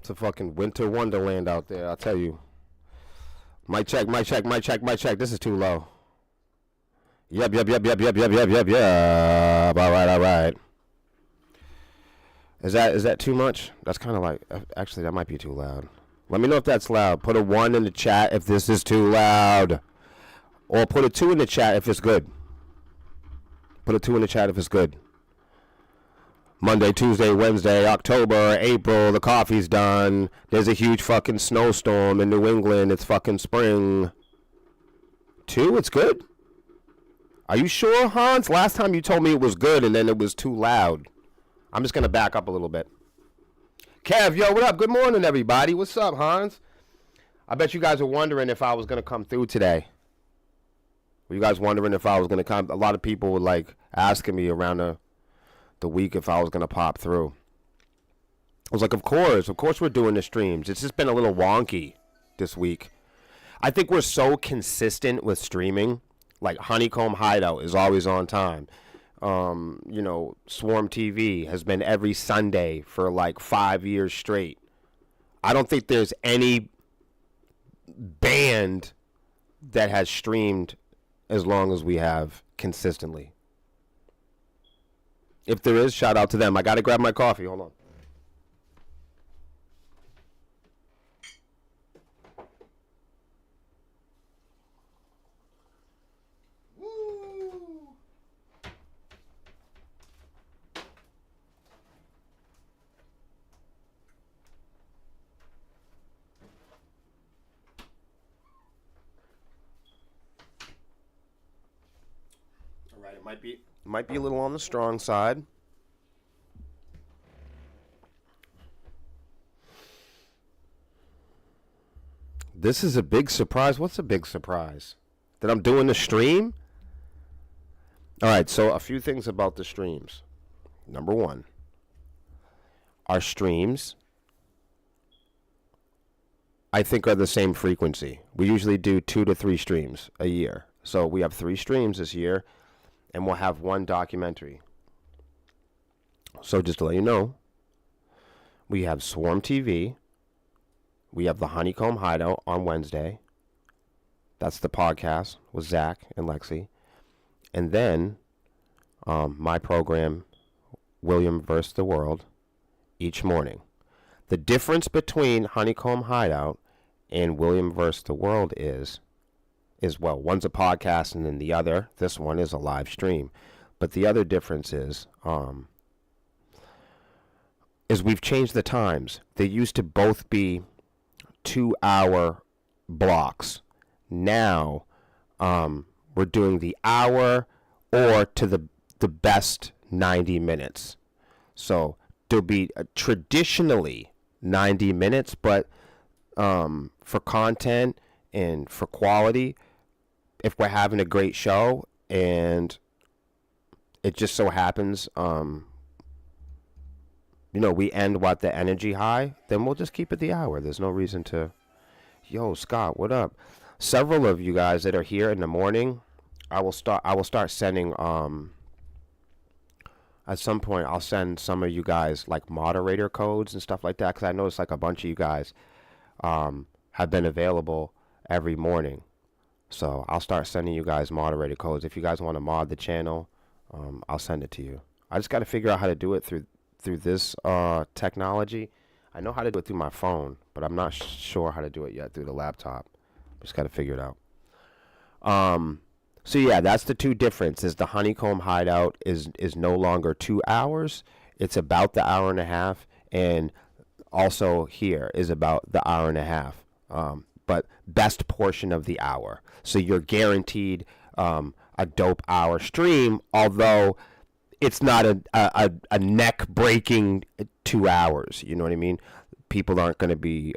It's a fucking winter wonderland out there, I'll tell you. Mic check, mic check, mic check, mic check. This is too low. Yep. All right. Is that too much? That's kind of like, actually, that might be too loud. Let me know if that's loud. Put a 1 in the chat if this is too loud. Or put a 2 in the chat if it's good. Put a 2 in the chat if it's good. Monday, Tuesday, Wednesday, October, April, the coffee's done. There's a huge fucking snowstorm in New England. It's fucking spring. 2, it's good? Are you sure, Hans? Last time you told me it was good and then it was too loud. I'm just going to back up a little bit. Kev, yo, what up? Good morning, everybody. What's up, Hans? I bet you guys were wondering if I was going to come through today. Were you guys wondering if I was going to come? A lot of people were like asking me around the week if I was going to pop through. I was like, of course we're doing the streams. It's just been a little wonky this week. I think we're so consistent with streaming. Like Honeycomb Hideout is always on time. Swarm TV has been every Sunday for like 5 years straight. I don't think there's any band that has streamed as long as we have consistently. If there is, shout out to them. I got to grab my coffee. Hold on. All right, it might be a little on the strong side. This is a big surprise. What's a big surprise? That I'm doing the stream? All right, so a few things about the streams. Number 1, our streams, I think, are the same frequency. We usually do 2 to 3 streams a year. So we have 3 streams this year, and we'll have 1 documentary. So just to let you know, we have Swarm TV. We have the Honeycomb Hideout on Wednesday. That's the podcast with Zach and Lexi. And then my program, William vs. the World, each morning. The difference between Honeycomb Hideout and William vs. the World is well, one's a podcast and then the other, this one, is a live stream. But the other difference is we've changed the times. They used to both be 2-hour blocks. Now we're doing the hour or to the best 90 minutes. So there'll be traditionally 90 minutes, but for content and for quality, if we're having a great show and it just so happens we end with the energy high, then we'll just keep it the hour. There's no reason to. Yo, Scott, what up? Several of you guys that are here in the morning, I will start sending at some point I'll send some of you guys like moderator codes and stuff like that, because I noticed like a bunch of you guys have been available every morning. So I'll start sending you guys moderator codes. If you guys want to mod the channel, I'll send it to you. I just got to figure out how to do it through this technology. I know how to do it through my phone, but I'm not sure how to do it yet through the laptop. Just got to figure it out. So yeah, that's the 2 differences. The Honeycomb Hideout is no longer 2 hours. It's about the hour and a half, and also here is about the hour and a half. But best portion of the hour. So you're guaranteed a dope hour stream, although it's not a neck-breaking 2 hours. You know what I mean? People aren't going to be,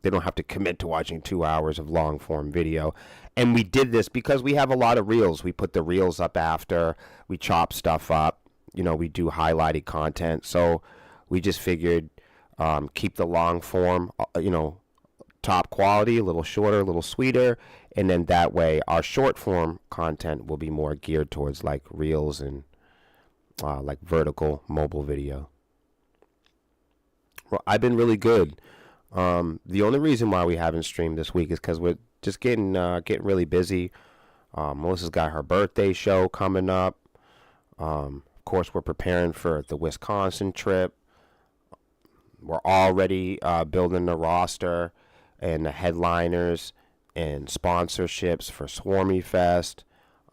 they don't have to commit to watching 2 hours of long-form video. And we did this because we have a lot of reels. We put the reels up after. We chop stuff up. We do highlighted content. So we just figured keep the long-form, top quality, a little shorter, a little sweeter, and then that way our short form content will be more geared towards like reels and like vertical mobile video. Well, I've been really good. The only reason why we haven't streamed this week is because we're just getting really busy. Melissa's got her birthday show coming up. Of course, we're preparing for the Wisconsin trip. We're already building the roster and the headliners and sponsorships for Swarmy Fest.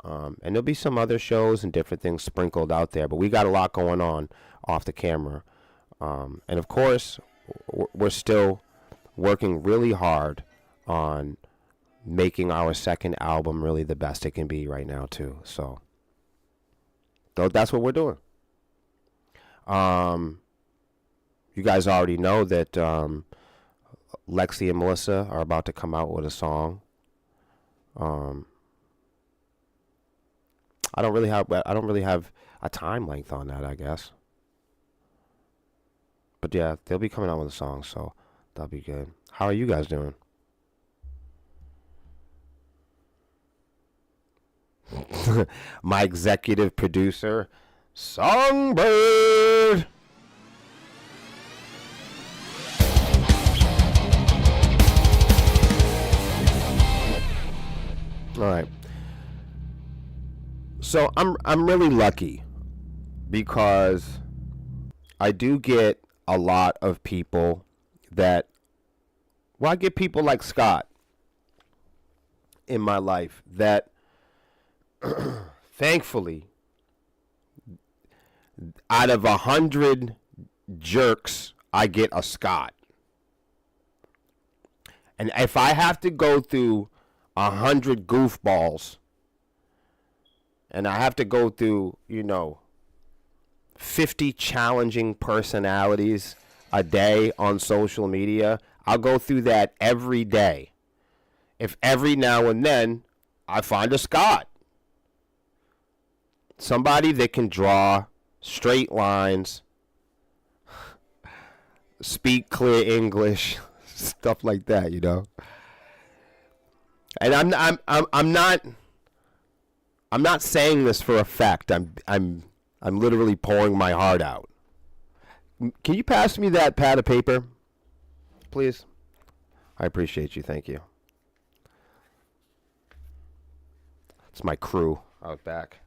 And there'll be some other shows and different things sprinkled out there. But we got a lot going on off the camera. And of course, we're still working really hard on making our second album really the best it can be right now too. So that's what we're doing. You guys already know that Lexi and Melissa are about to come out with a song. I don't really have a time length on that, I guess. But yeah, they'll be coming out with a song, so that'll be good. How are you guys doing? My executive producer, Songbird. All right. So I'm really lucky because I do get a lot of people that, well, I get people like Scott in my life that thankfully, out of 100 jerks, I get a Scott. And if I have to go through 100 goofballs, and I have to go through, 50 challenging personalities a day on social media, I'll go through that every day. If every now and then I find a Scott, somebody that can draw straight lines, speak clear English, stuff like that, And I'm not saying this for effect. I'm literally pouring my heart out. Can you pass me that pad of paper, please? I appreciate you. Thank you. It's my crew out back.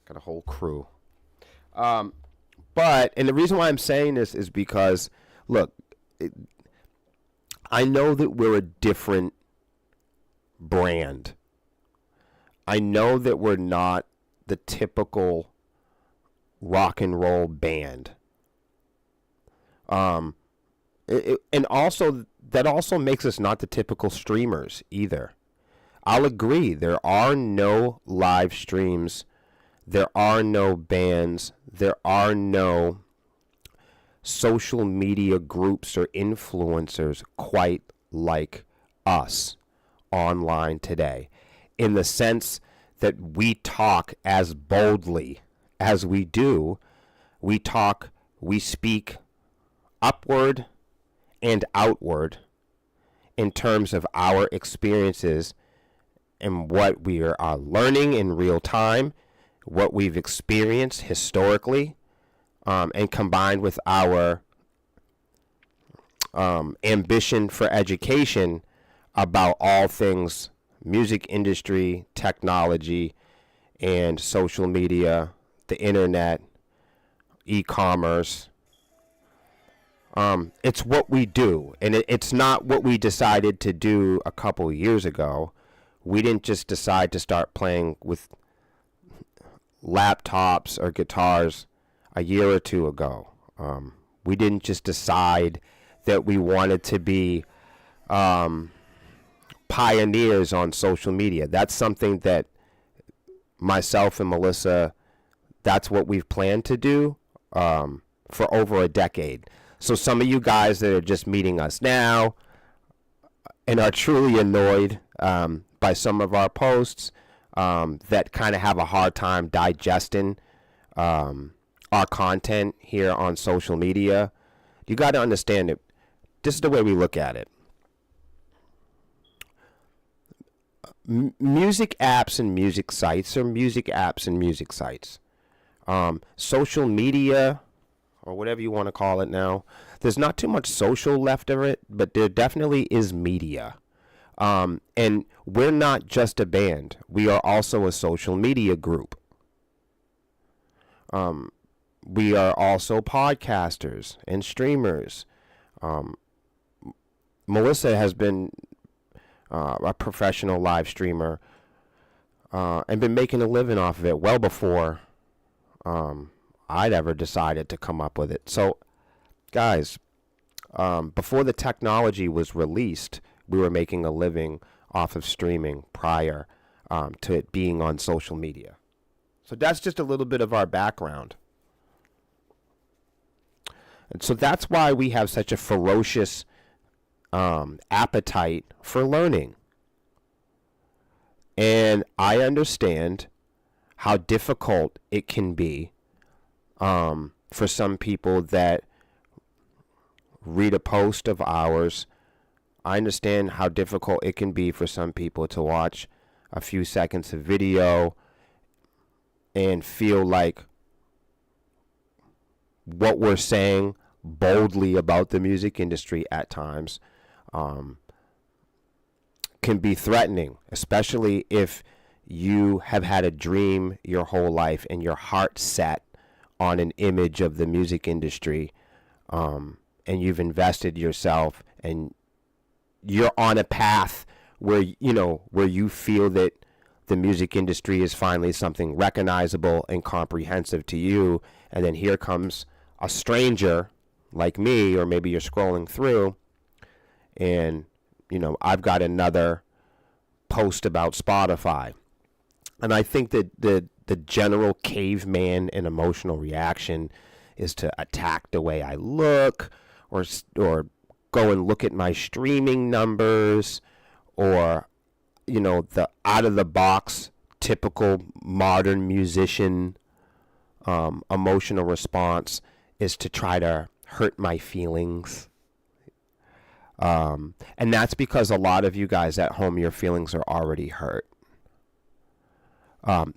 Got a whole crew. And the reason why I'm saying this is because, look, I know that we're a different brand. I know that we're not the typical rock and roll band. And also, that also makes us not the typical streamers either. I'll agree, there are no live streams. There are no bands. There are no social media groups or influencers quite like us online today, in the sense that we talk as boldly as we do. We speak upward and outward in terms of our experiences and what we are learning in real time, what we've experienced historically, and combined with our ambition for education about all things music industry, technology, and social media, the internet, e-commerce. It's what we do, and it's not what we decided to do a couple years ago. We didn't just decide to start playing with laptops or guitars a year or two ago. We didn't just decide that we wanted to be pioneers on social media. That's something that myself and Melissa, that's what we've planned to do for over a decade. So some of you guys that are just meeting us now and are truly annoyed by some of our posts, that kind of have a hard time digesting our content here on social media, you got to understand it. This is the way we look at it. Music apps and music sites are music apps and music sites. Social media, or whatever you want to call it now. There's not too much social left of it, but there definitely is media. And we're not just a band. We are also a social media group. We are also podcasters and streamers. Melissa has been a professional live streamer and been making a living off of it well before I'd ever decided to come up with it. So, guys, before the technology was released, we were making a living off of streaming prior to it being on social media. So that's just a little bit of our background. And so that's why we have such a ferocious appetite for learning. And I understand how difficult it can be for some people that read a post of ours. I understand how difficult it can be for some people to watch a few seconds of video and feel like what we're saying boldly about the music industry at times can be threatening, especially if you have had a dream your whole life and your heart set on an image of the music industry, and you've invested yourself and you're on a path where you feel that the music industry is finally something recognizable and comprehensive to you, and then here comes a stranger like me, or maybe you're scrolling through and I've got another post about Spotify, and I think that the general caveman and emotional reaction is to attack the way I look, or go and look at my streaming numbers, or the out of the box typical modern musician emotional response is to try to hurt my feelings. And that's because a lot of you guys at home, your feelings are already hurt.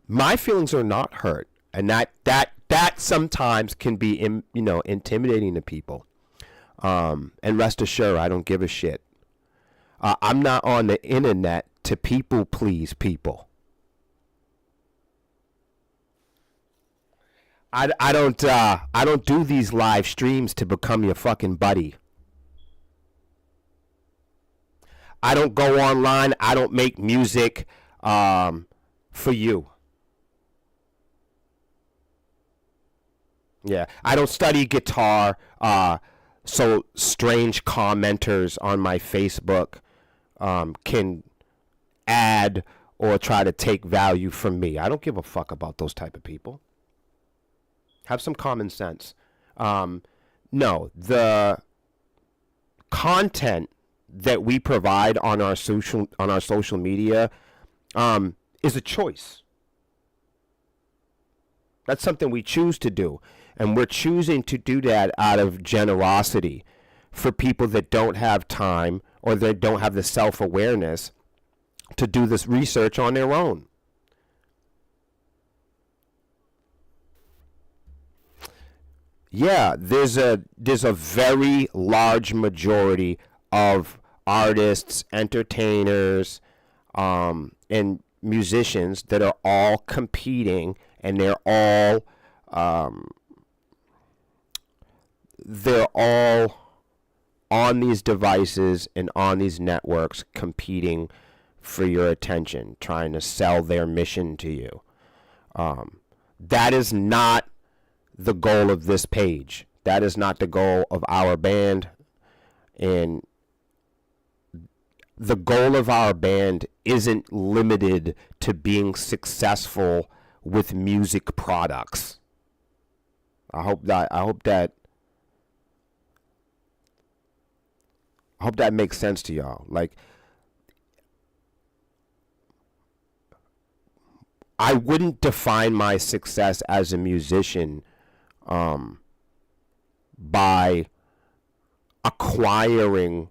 My feelings are not hurt, and that sometimes can be intimidating to people. And rest assured, I don't give a shit. I'm not on the internet to people please people. I don't do these live streams to become your fucking buddy. I don't go online. I don't make music for you. Yeah, I don't study guitar so strange commenters on my Facebook can add or try to take value from me. I don't give a fuck about those type of people. Have some common sense. No, the content that we provide on our social media is a choice. That's something we choose to do, and we're choosing to do that out of generosity for people that don't have time or that don't have the self-awareness to do this research on their own. Yeah, there's a very large majority of artists, entertainers, and musicians that are all competing, and they're all on these devices and on these networks competing for your attention, trying to sell their mission to you. That is not the goal of this page. That is not the goal of our band. And the goal of our band isn't limited to being successful with music products. I hope that makes sense to y'all. Like, I wouldn't define my success as a musician by acquiring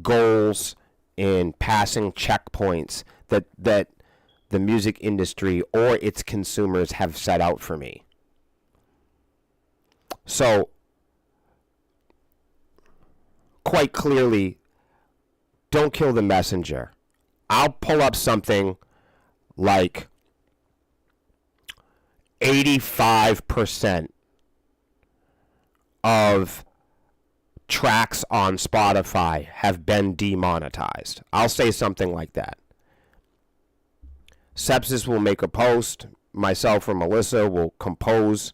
goals and passing checkpoints that the music industry or its consumers have set out for me. So, quite clearly, don't kill the messenger. I'll pull up something like 85% of tracks on Spotify have been demonetized. I'll say something like that. Sepsis will make a post. Myself or Melissa will compose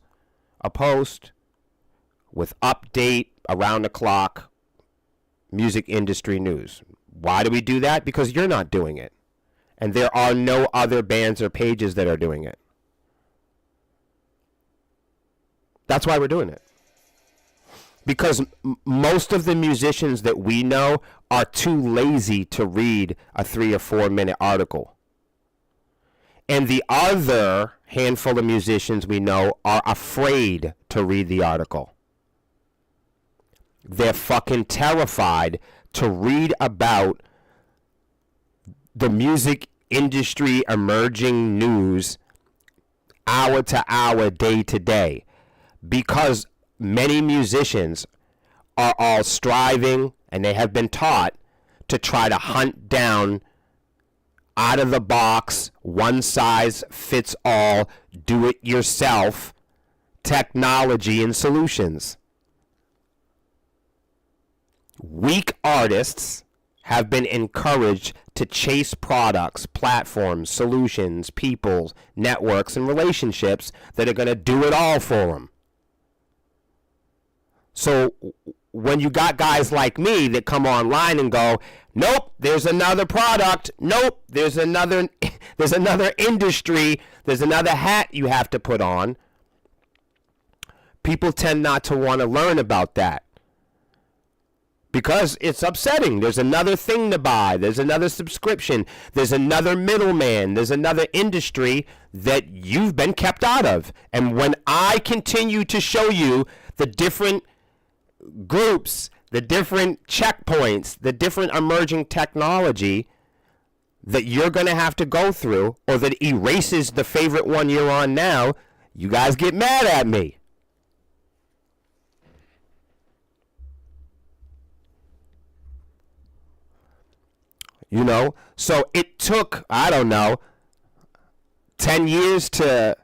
a post with update around the clock music industry news. Why do we do that? Because you're not doing it. And there are no other bands or pages that are doing it. That's why we're doing it. Because most of the musicians that we know are too lazy to read a 3 or 4 minute article. And the other handful of musicians we know are afraid to read the article. They're fucking terrified to read about the music industry emerging news hour to hour, day to day. Because many musicians are all striving, and they have been taught, to try to hunt down out of the box, one size fits all, do it yourself technology and solutions. Weak artists have been encouraged to chase products, platforms, solutions, people, networks, and relationships that are going to do it all for them. So when you got guys like me that come online and go, nope, there's another product, nope, there's another industry, there's another hat you have to put on, people tend not to want to learn about that. Because it's upsetting. There's another thing to buy. There's another subscription. There's another middleman. There's another industry that you've been kept out of. And when I continue to show you the different groups, the different checkpoints, the different emerging technology that you're going to have to go through, or that erases the favorite one you're on now, you guys get mad at me. You know, so it took, I don't know, 10 years to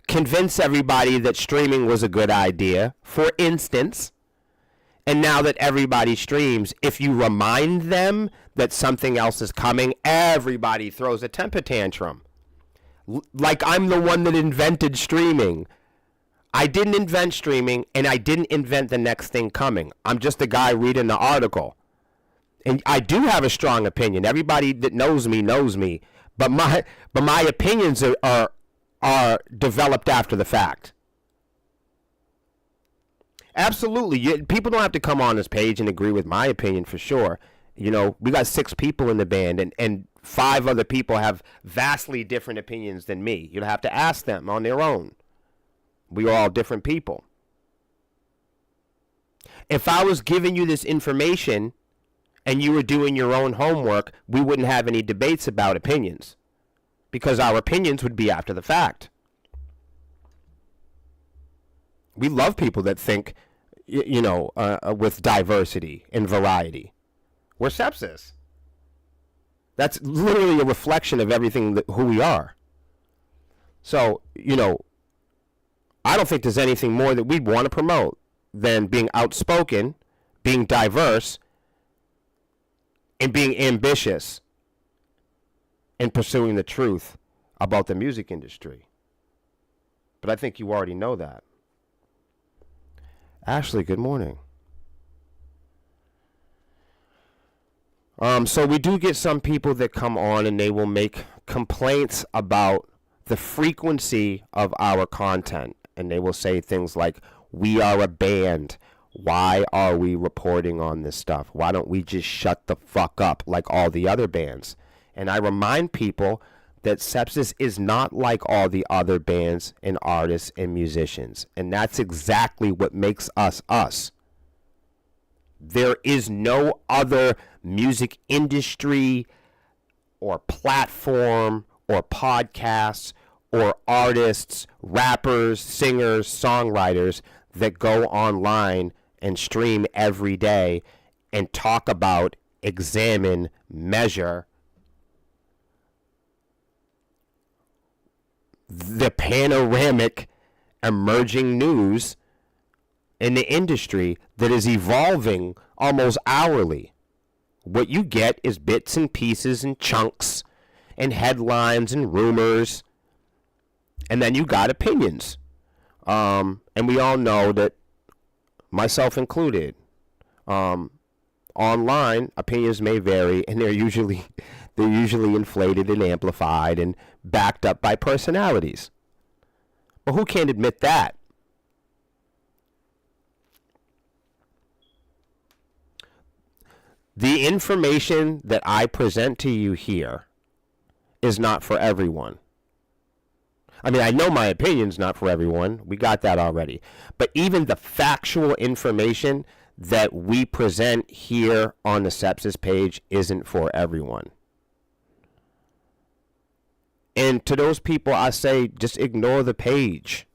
convince everybody that streaming was a good idea, for instance. And now that everybody streams, if you remind them that something else is coming, everybody throws a temper tantrum. Like I'm the one that invented streaming. I didn't invent streaming, and I didn't invent the next thing coming. I'm just a guy reading the article. And I do have a strong opinion. Everybody that knows me, but my opinions are developed after the fact. Absolutely, people don't have to come on this page and agree with my opinion for sure. You know, we got 6 people in the band, and 5 other people have vastly different opinions than me. You'll have to ask them on their own. We are all different people. If I was giving you this information and you were doing your own homework, we wouldn't have any debates about opinions, because our opinions would be after the fact. We love people that think, with diversity and variety. We're sepsis. That's literally a reflection of everything who we are. So, I don't think there's anything more that we'd want to promote than being outspoken, being diverse, and being ambitious and pursuing the truth about the music industry. But I think you already know that. Ashley, good morning. So we do get some people that come on and they will make complaints about the frequency of our content. And they will say things like, we are a band. Why are we reporting on this stuff? Why don't we just shut the fuck up like all the other bands? And I remind people that Sepsis is not like all the other bands and artists and musicians. And that's exactly what makes us us. There is no other music industry or platform or podcasts or artists, rappers, singers, songwriters that go online and stream every day and talk about, examine, measure the panoramic emerging news in the industry that is evolving almost hourly. What you get is bits and pieces and chunks and headlines and rumors, and then you got opinions. And we all know that, myself included, online opinions may vary, and they're usually inflated and amplified and backed up by personalities. But who can't admit that? The information that I present to you here is not for everyone. I mean, I know my opinion's not for everyone. We got that already. But even the factual information that we present here on the Sepsis page isn't for everyone. And to those people, I say, just ignore the page.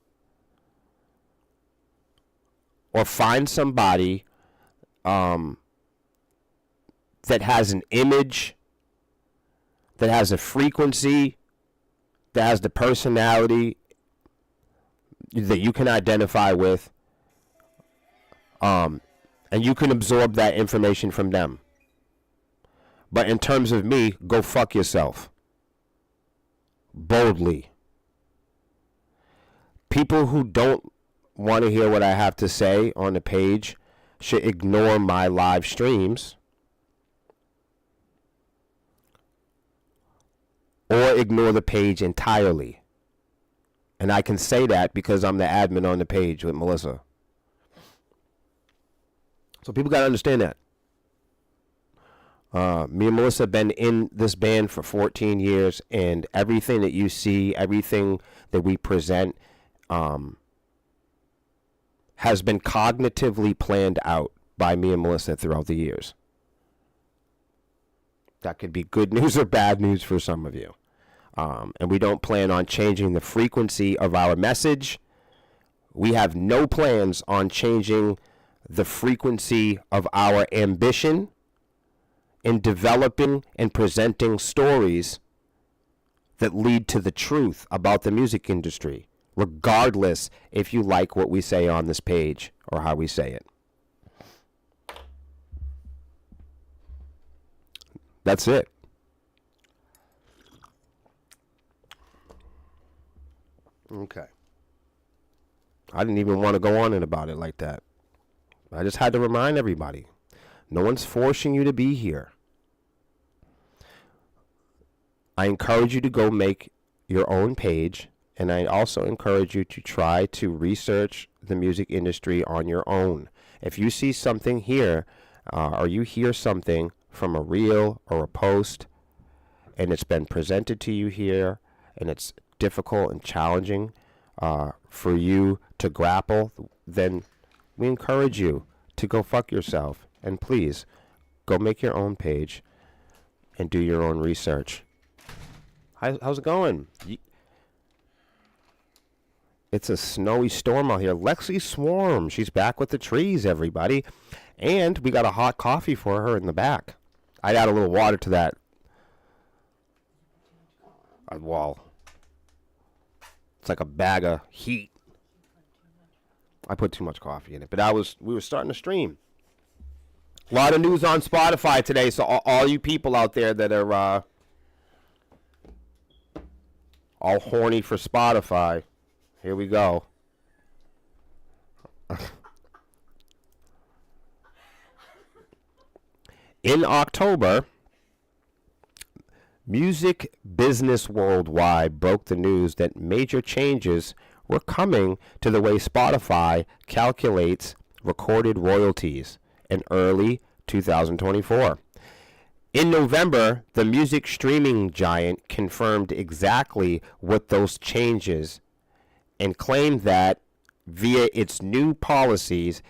Or find somebody that has an image, that has a frequency, that has the personality that you can identify with, and you can absorb that information from them. But in terms of me, go fuck yourself. Boldly. People who don't want to hear what I have to say on the page should ignore my live streams, or ignore the page entirely. And I can say that because I'm the admin on the page with Melissa. So people got to understand that. Me and Melissa have been in this band for 14 years, and everything that you see, everything that we present, has been cognitively planned out by me and Melissa throughout the years. That could be good news or bad news for some of you. And we don't plan on changing the frequency of our message. We have no plans on changing the frequency of our ambition in developing and presenting stories that lead to the truth about the music industry, regardless if you like what we say on this page or how we say it. That's it. Okay. I didn't even want to go on about it like that. I just had to remind everybody. No one's forcing you to be here. I encourage you to go make your own page, and I also encourage you to try to research the music industry on your own. If you see something here, or you hear something from a reel or a post, and it's been presented to you here, and it's difficult and challenging for you to grapple, then we encourage you to go fuck yourself. And please, go make your own page and do your own research. How's it going? It's a snowy storm out here. Lexi Swarm, she's back with the trees, everybody. And we got a hot coffee for her in the back. I'd add a little water to that wall. It's like a bag of heat. I put too much coffee in it. But we were starting to stream. A lot of news on Spotify today, so all you people out there that are all horny for Spotify, here we go. In October, Music Business Worldwide broke the news that major changes were coming to the way Spotify calculates recorded royalties in early 2024. In November, the music streaming giant confirmed exactly what those changes and claimed that via its new policies,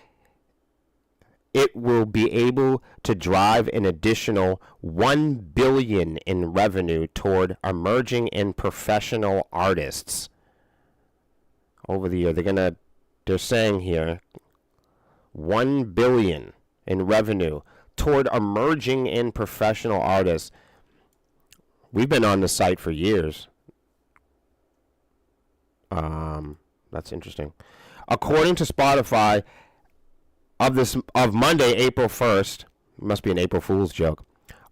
it will be able to drive an additional $1 billion in revenue toward emerging and professional artists over the year. They're saying here $1 billion in revenue toward emerging and professional artists. We've been on the site for years. That's interesting. According to Spotify, of Monday, April 1st, must be an April Fool's joke,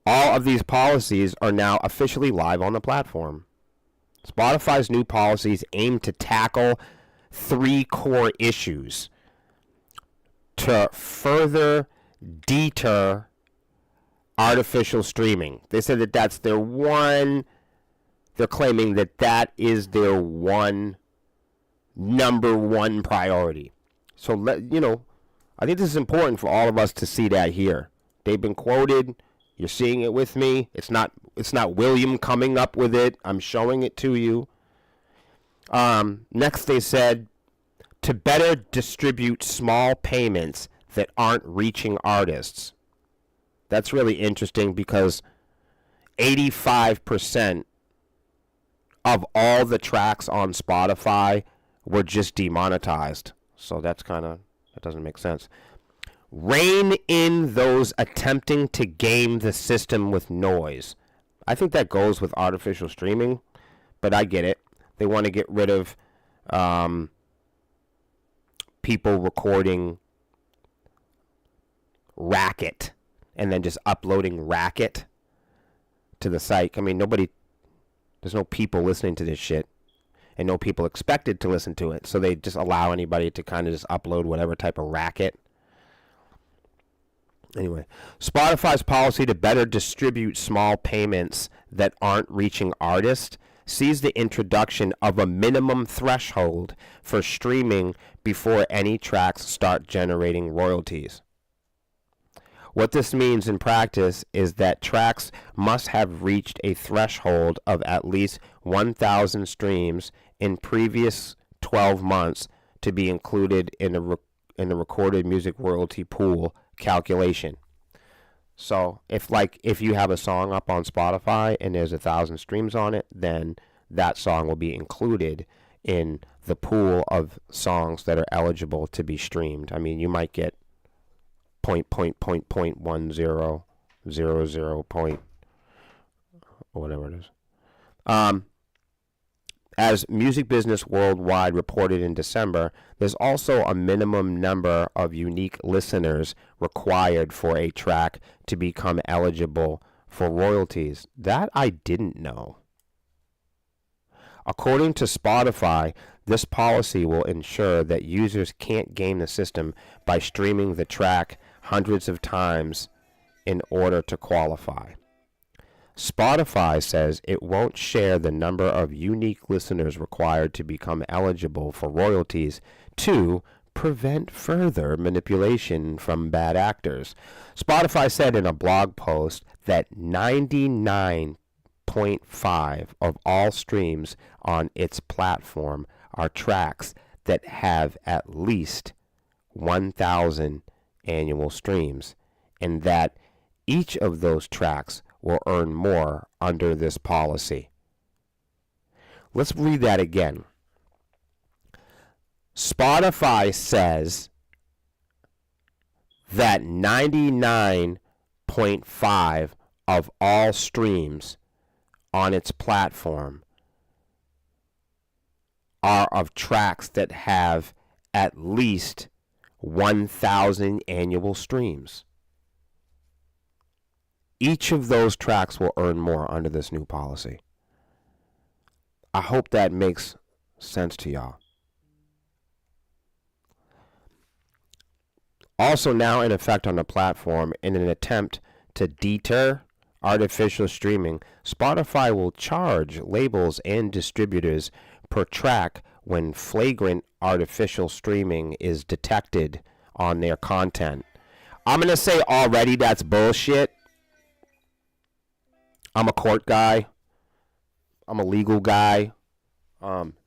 all of these policies are now officially live on the platform. Spotify's new policies aim to tackle 3 core issues to further deter artificial streaming. They said that that's their one, they're claiming that that is their number one priority. So, I think this is important for all of us to see that here. They've been quoted. You're seeing it with me. It's not William coming up with it. I'm showing it to you. Next, they said to better distribute small payments that aren't reaching artists. That's really interesting because 85% of all the tracks on Spotify were just demonetized. So that doesn't make sense. Rein in those attempting to game the system with noise. I think that goes with artificial streaming, but I get it. They want to get rid of people recording racket and then just uploading racket to the site. I mean, there's no people listening to this shit and no people expected to listen to it. So they just allow anybody to kind of just upload whatever type of racket. Anyway, Spotify's policy to better distribute small payments that aren't reaching artists sees the introduction of a minimum threshold for streaming before any tracks start generating royalties. What this means in practice is that tracks must have reached a threshold of at least 1,000 streams in previous 12 months to be included in the recorded music royalty pool calculation. So if you have a song up on Spotify and there's 1,000 streams on it, then that song will be included in the pool of songs that are eligible to be streamed. I mean, you might get 0.1000 point or whatever it is. As Music Business Worldwide reported in December, there's also a minimum number of unique listeners required for a track to become eligible for royalties. That I didn't know. According to Spotify, this policy will ensure that users can't game the system by streaming the track hundreds of times in order to qualify. Spotify says it won't share the number of unique listeners required to become eligible for royalties to prevent further manipulation from bad actors. Spotify said in a blog post that 99.5% of all streams on its platform are tracks that have at least 1,000 annual streams, and that each of those tracks will earn more under this policy. Let's read that again. Spotify says that 99.5% of all streams on its platform are of tracks that have at least 1,000 annual streams. Each of those tracks will earn more under this new policy. I hope that makes sense to y'all. Also now in effect on the platform, in an attempt to deter artificial streaming, Spotify will charge labels and distributors per track when flagrant artificial streaming is detected on their content. I'm going to say already that's bullshit. I'm a court guy. I'm a legal guy.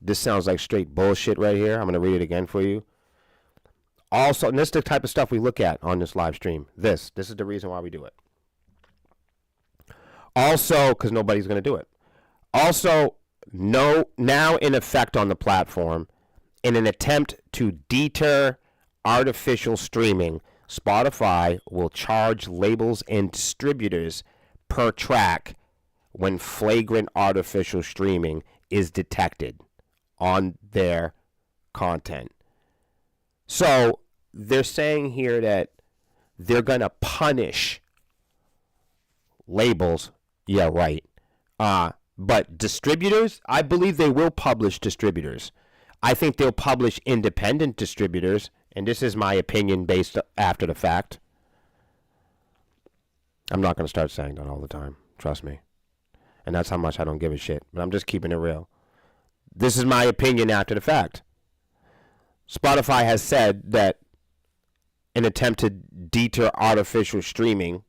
This sounds like straight bullshit right here. I'm going to read it again for you. Also, and this is the type of stuff we look at on this live stream. This is the reason why we do it. Also, because nobody's going to do it. Also, now in effect on the platform, in an attempt to deter artificial streaming, Spotify will charge labels and distributors per track when flagrant artificial streaming is detected on their content. So they're saying here that they're going to punish labels. Yeah, right. But distributors, I believe they will publish distributors. I think they'll publish independent distributors, and this is my opinion based after the fact. I'm not going to start saying that all the time. Trust me. And that's how much I don't give a shit. But I'm just keeping it real. This is my opinion after the fact. Spotify has said that in an attempt to deter artificial streaming,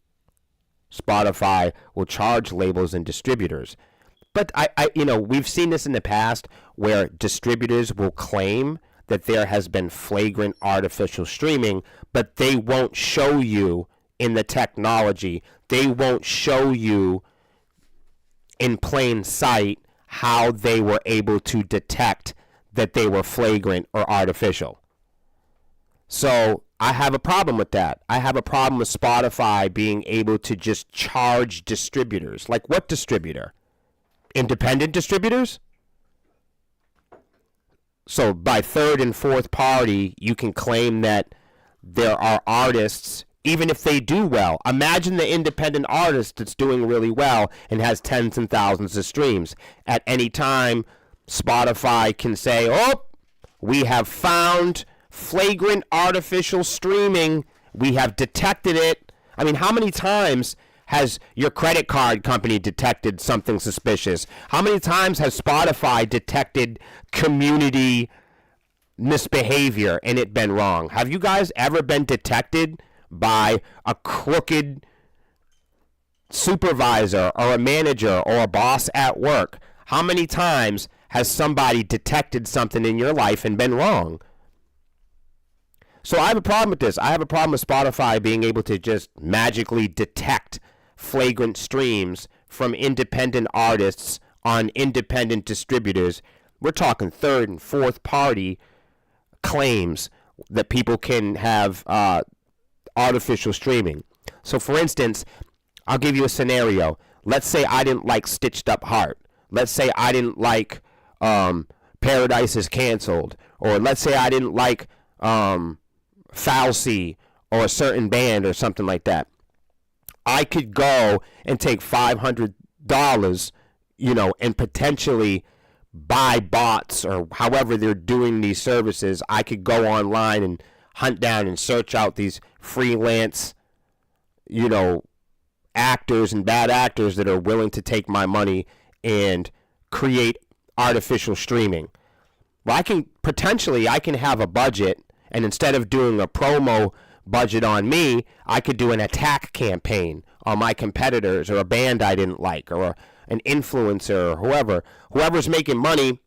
Spotify will charge labels and distributors. But we've seen this in the past where distributors will claim that there has been flagrant artificial streaming, but they won't show you in the technology. They won't show you in plain sight how they were able to detect that they were flagrant or artificial. So I have a problem with that. I have a problem with Spotify being able to just charge distributors. Like what distributor? Independent distributors? So by third and fourth party, you can claim that there are artists, even if they do well. Imagine the independent artist that's doing really well and has tens and thousands of streams. At any time, Spotify can say, oh, we have found flagrant artificial streaming. We have detected it. I mean, how many times has your credit card company detected something suspicious? How many times has Spotify detected community misbehavior and it been wrong? Have you guys ever been detected by a crooked supervisor or a manager or a boss at work? How many times has somebody detected something in your life and been wrong? So I have a problem with this. I have a problem with Spotify being able to just magically detect flagrant streams from independent artists on independent distributors. We're talking third and fourth party claims that people can have artificial streaming. So for instance, I'll give you a scenario. Let's say I didn't like Stitched Up Heart. Let's say I didn't like Paradise is Canceled. Or let's say I didn't like Falsey or a certain band or something like that. I could go and take $500, and potentially buy bots or however they're doing these services. I could go online and hunt down and search out these freelance, actors and bad actors that are willing to take my money and create artificial streaming. Well, I can have a budget, and instead of doing a promo budget on me, I could do an attack campaign on my competitors or a band I didn't like or an influencer or whoever's making money,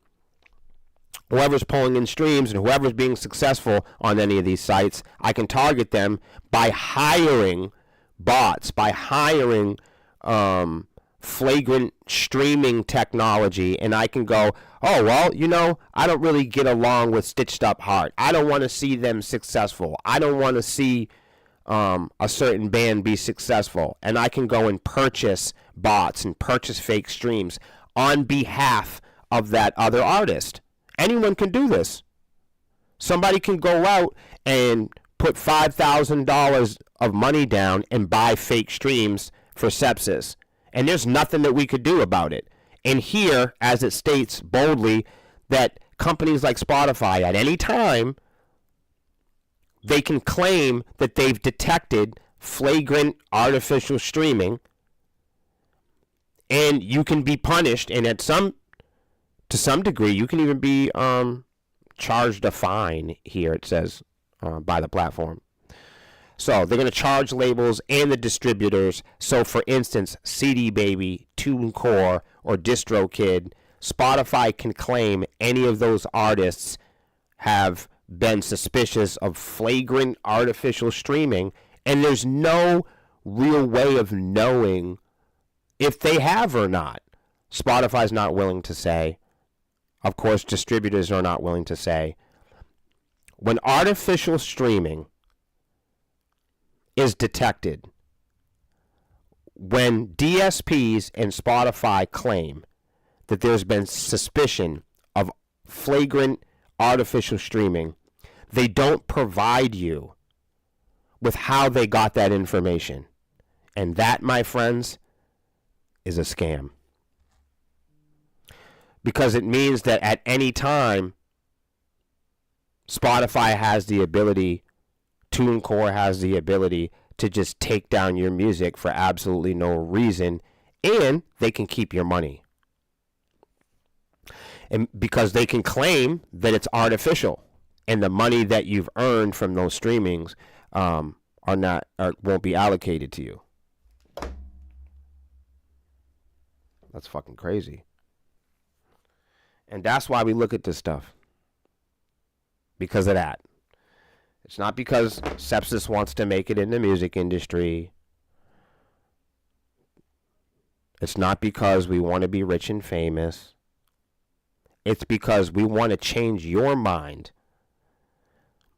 whoever's pulling in streams, and whoever's being successful on any of these sites. I can target them by hiring bots, by hiring flagrant streaming technology, and I can go, oh, well, I don't really get along with Stitched Up Heart. I don't want to see them successful. I don't want to see a certain band be successful. And I can go and purchase bots and purchase fake streams on behalf of that other artist. Anyone can do this. Somebody can go out and put $5,000 of money down and buy fake streams for Sepsis. And there's nothing that we could do about it. And here, as it states boldly, that companies like Spotify, at any time, they can claim that they've detected flagrant artificial streaming, and you can be punished, and to some degree, you can even be charged a fine. Here it says by the platform. So they're going to charge labels and the distributors. So for instance, CD Baby, TuneCore, or DistroKid, Spotify can claim any of those artists have been suspicious of flagrant artificial streaming, and there's no real way of knowing if they have or not. Spotify's not willing to say. Of course, distributors are not willing to say. When artificial streaming is detected, when DSPs and Spotify claim that there's been suspicion of flagrant artificial streaming, they don't provide you with how they got that information. And that, my friends, is a scam. Because it means that at any time, Spotify has the ability, TuneCore has the ability to just take down your music for absolutely no reason, and they can keep your money. And because they can claim that it's artificial, and the money that you've earned from those streamings won't be allocated to you. That's fucking crazy. And that's why we look at this stuff. Because of that. It's not because Sepsis wants to make it in the music industry. It's not because we want to be rich and famous. It's because we want to change your mind.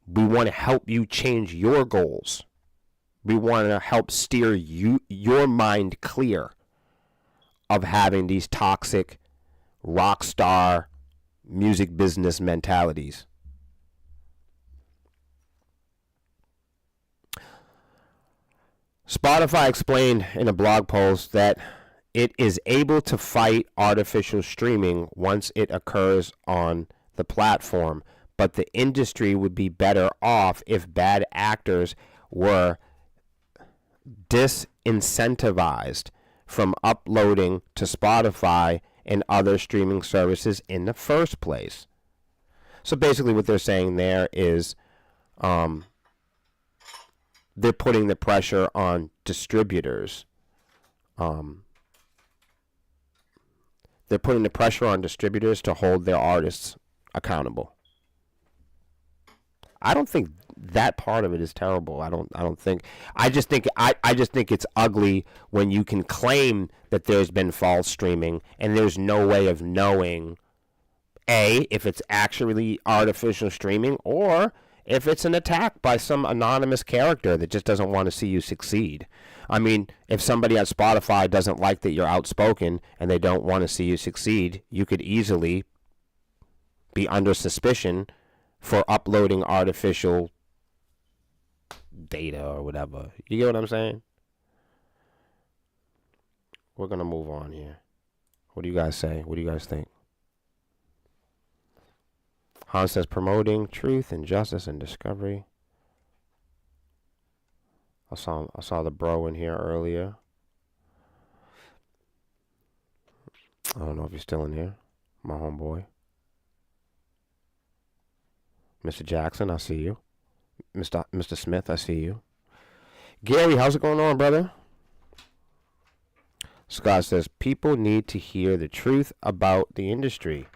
We want to help you change your goals. We want to help steer your mind clear of having these toxic rock star music business mentalities. Spotify explained in a blog post that it is able to fight artificial streaming once it occurs on the platform, but the industry would be better off if bad actors were disincentivized from uploading to Spotify and other streaming services in the first place. So basically what they're saying there is they're putting the pressure on distributors. They're putting the pressure on distributors to hold their artists accountable. I don't think that part of it is terrible. I just think it's ugly when you can claim that there's been false streaming and there's no way of knowing if it's actually artificial streaming or if it's an attack by some anonymous character that just doesn't want to see you succeed. I mean, if somebody at Spotify doesn't like that you're outspoken and they don't want to see you succeed, you could easily be under suspicion for uploading artificial data or whatever. You get what I'm saying? We're going to move on here. What do you guys say? What do you guys think? Hans says promoting truth and justice and discovery. I saw the bro in here earlier. I don't know if he's still in here. My homeboy. Mr. Jackson, I see you. Mr. Smith, I see you. Gary, how's it going on, brother? Scott says, people need to hear the truth about the industry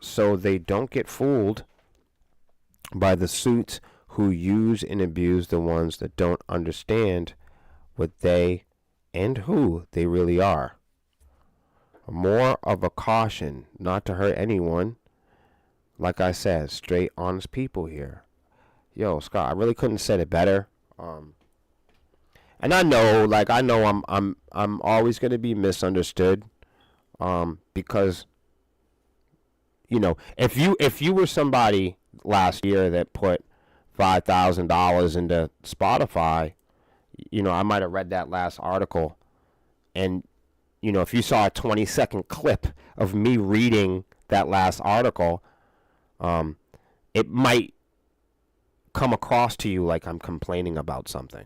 so they don't get fooled by the suits who use and abuse the ones that don't understand what they and who they really are. More of a caution not to hurt anyone. Like I said, straight, honest people here. Yo, Scott, I really couldn't have said it better. And I know I'm always going to be misunderstood. Because, you know, if you were somebody last year that put $5,000 into Spotify, you know, I might have read that last article. And, you know, if you saw a 20-second clip of me reading that last article, it might come across to you like I'm complaining about something.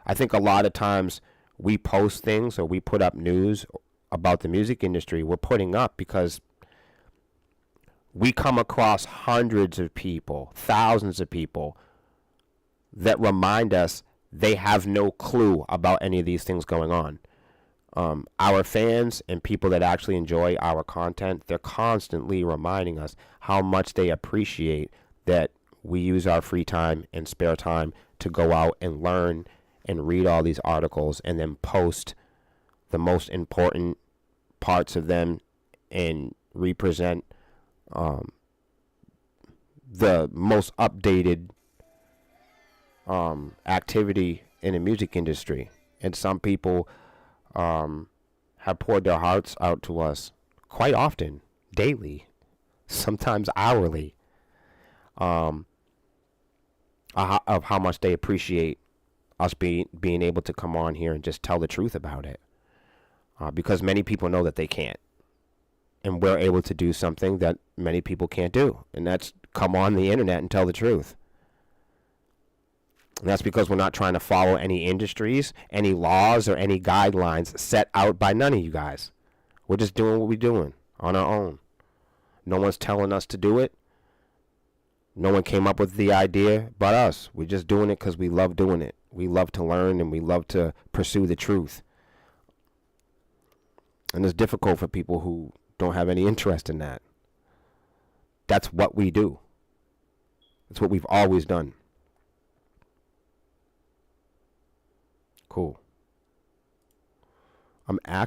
I think a lot of times we post things or we put up news about the music industry, we're putting up because we come across hundreds of people, thousands of people that remind us they have no clue about any of these things going on. Our fans and people that actually enjoy our content, they're constantly reminding us how much they appreciate that we use our free time and spare time to go out and learn and read all these articles and then post the most important parts of them and represent the most updated activity in the music industry. And some people have poured their hearts out to us quite often, daily, sometimes hourly, of how much they appreciate us being able to come on here and just tell the truth about it. Because many people know that they can't. And we're able to do something that many people can't do. And that's come on the internet and tell the truth. And that's because we're not trying to follow any industries, any laws, or any guidelines set out by none of you guys. We're just doing what we're doing on our own. No one's telling us to do it. No one came up with the idea but us. We're just doing it because we love doing it. We love to learn and we love to pursue the truth. And it's difficult for people who don't have any interest in that. That's what we do. It's what we've always done. Cool. I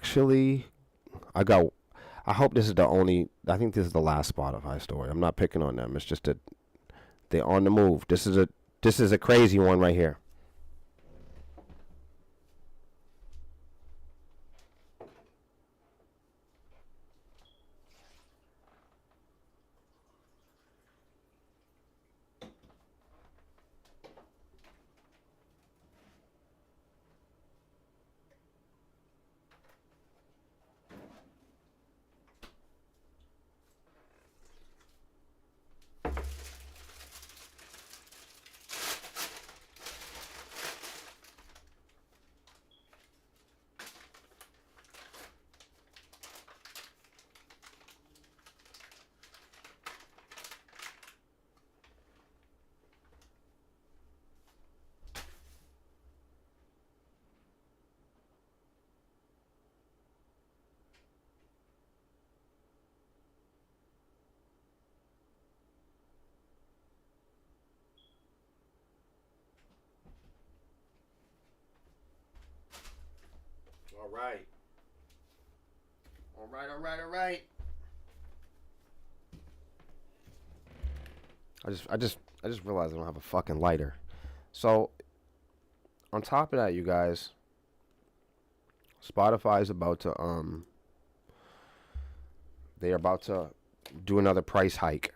hope this is I think this is the last Spotify story. I'm not picking on them. It's just that they're on the move. This is a crazy one right here. All right. I just realized I don't have a fucking lighter. So, on top of that, you guys, Spotify is about to they're about to do another price hike.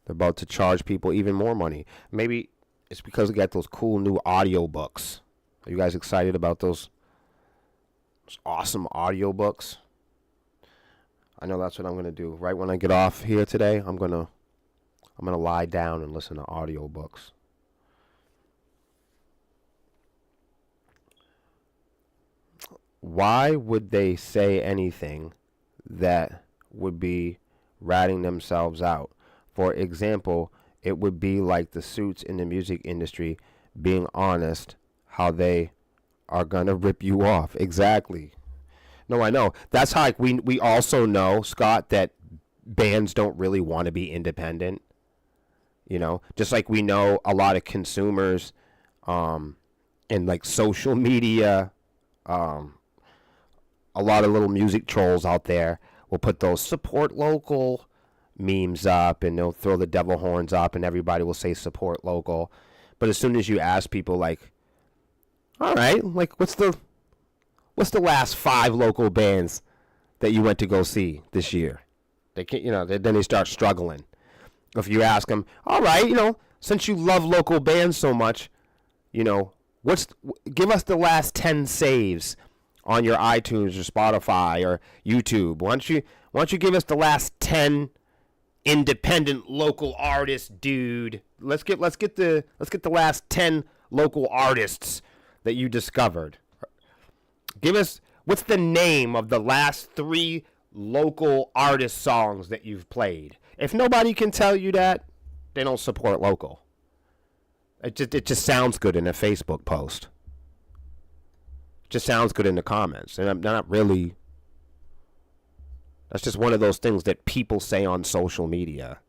They're about to charge people even more money. Maybe it's because they got those cool new audiobooks. Are you guys excited about those awesome audiobooks? I know that's what I'm going to do. Right when I get off here today, I'm going to lie down and listen to audiobooks. Why would they say anything that would be ratting themselves out? For example, it would be like the suits in the music industry being honest how they are going to rip you off. Exactly. No, I know. That's how we also know, Scott, that bands don't really want to be independent. You know, just like we know a lot of consumers and like social media, a lot of little music trolls out there will put those support local memes up and they'll throw the devil horns up and everybody will say support local. But as soon as you ask people like, all right, like what's the last 5 local bands that you went to go see this year? They can't, then they start struggling. If you ask them, all right, since you love local bands so much, give us the last 10 saves on your iTunes or Spotify or YouTube. Why don't you give us the last 10 independent local artists, dude? Let's get the last 10 local artists that you discovered. Give us, what's the name of the last 3 local artist songs that you've played? If nobody can tell you that, they don't support local. It just sounds good in a Facebook post. Just sounds good in the comments. And I'm not really. That's just one of those things that people say on social media.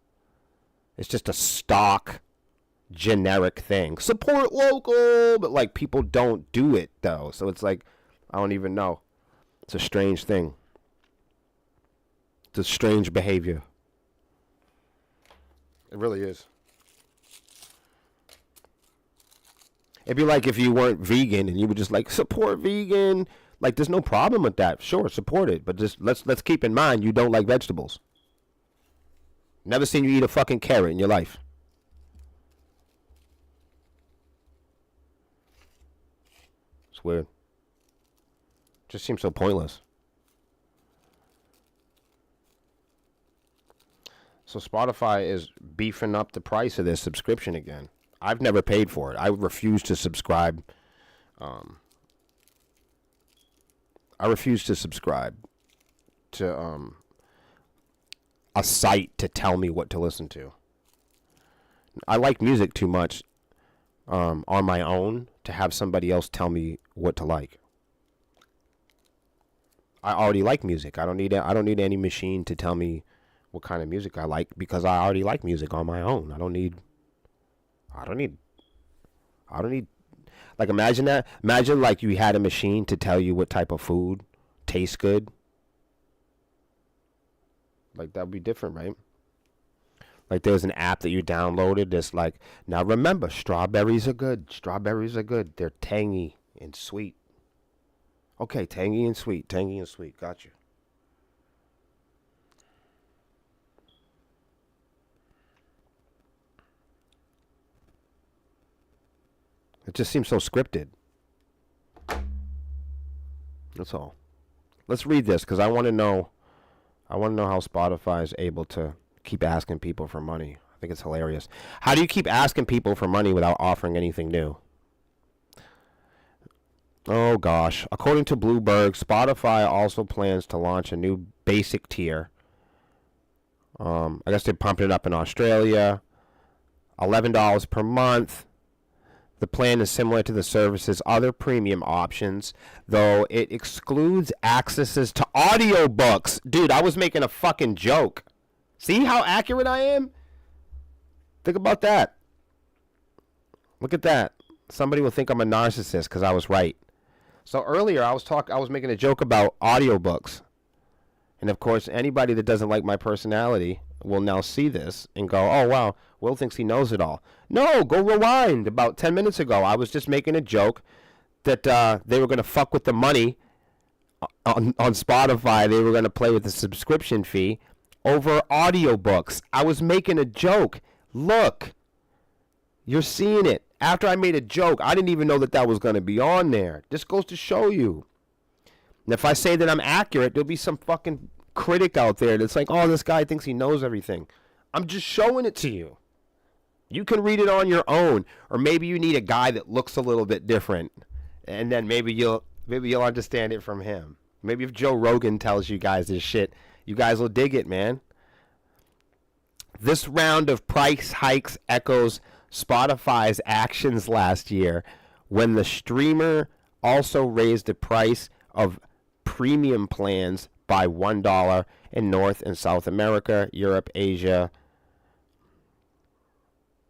It's just a stock, generic thing. Support local, but like people don't do it though. So it's like, I don't even know. It's a strange thing. It's a strange behavior. It really is. It'd be like if you weren't vegan and you were just like, support vegan. Like, there's no problem with that. Sure, support it. But just let's keep in mind you don't like vegetables. Never seen you eat a fucking carrot in your life. It's weird. Just seems so pointless. So Spotify is beefing up the price of their subscription again. I've never paid for it. I refuse to subscribe. I refuse to subscribe to a site to tell me what to listen to. I like music too much on my own to have somebody else tell me what to like. I already like music. I don't need any machine to tell me what kind of music I like because I already like music on my own. I don't need like imagine that. Imagine like you had a machine to tell you what type of food tastes good. Like that would be different, right? Like there's an app that you downloaded that's like, now remember, strawberries are good. Strawberries are good. They're tangy and sweet. Okay, tangy and sweet. Tangy and sweet. Gotcha. It just seems so scripted. That's all. Let's read this because I want to know how Spotify is able to keep asking people for money. I think it's hilarious. How do you keep asking people for money without offering anything new? Oh gosh. According to Bloomberg, Spotify also plans to launch a new basic tier. I guess they're pumping it up in Australia. $11 per month. The plan is similar to the service's other premium options, though it excludes accesses to audiobooks. Dude, I was making a fucking joke. See how accurate I am? Think about that. Look at that. Somebody will think I'm a narcissist because I was right. So earlier I was making a joke about audiobooks. And of course, anybody that doesn't like my personality will now see this and go, oh, wow, Will thinks he knows it all. No, go rewind. About 10 minutes ago, I was just making a joke that they were going to fuck with the money on Spotify. They were going to play with the subscription fee over audiobooks. I was making a joke. Look, you're seeing it. After I made a joke, I didn't even know that was going to be on there. This goes to show you. And if I say that I'm accurate, there'll be some fucking critic out there that's like, oh, this guy thinks he knows everything. I'm just showing it to you. You can read it on your own, or maybe you need a guy that looks a little bit different, and then maybe you'll understand it from him. Maybe if Joe Rogan tells you guys this shit, you guys will dig it, man. This round of price hikes echoes Spotify's actions last year when the streamer also raised the price of premium plans by $1 in North and South America, Europe, Asia.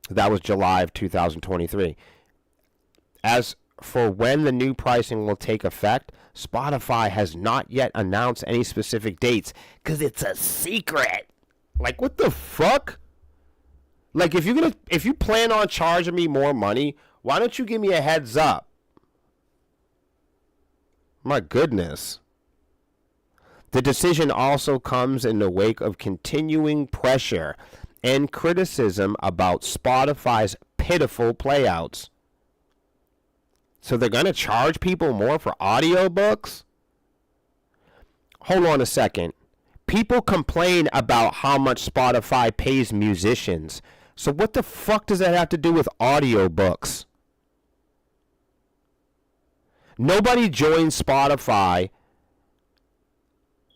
That was July of 2023. As for when the new pricing will take effect, Spotify has not yet announced any specific dates because it's a secret. Like, what the fuck? Like, if you plan on charging me more money, why don't you give me a heads up? My goodness. The decision also comes in the wake of continuing pressure and criticism about Spotify's pitiful playouts. So they're going to charge people more for audiobooks? Hold on a second. People complain about how much Spotify pays musicians. So what the fuck does that have to do with audiobooks? Nobody joined Spotify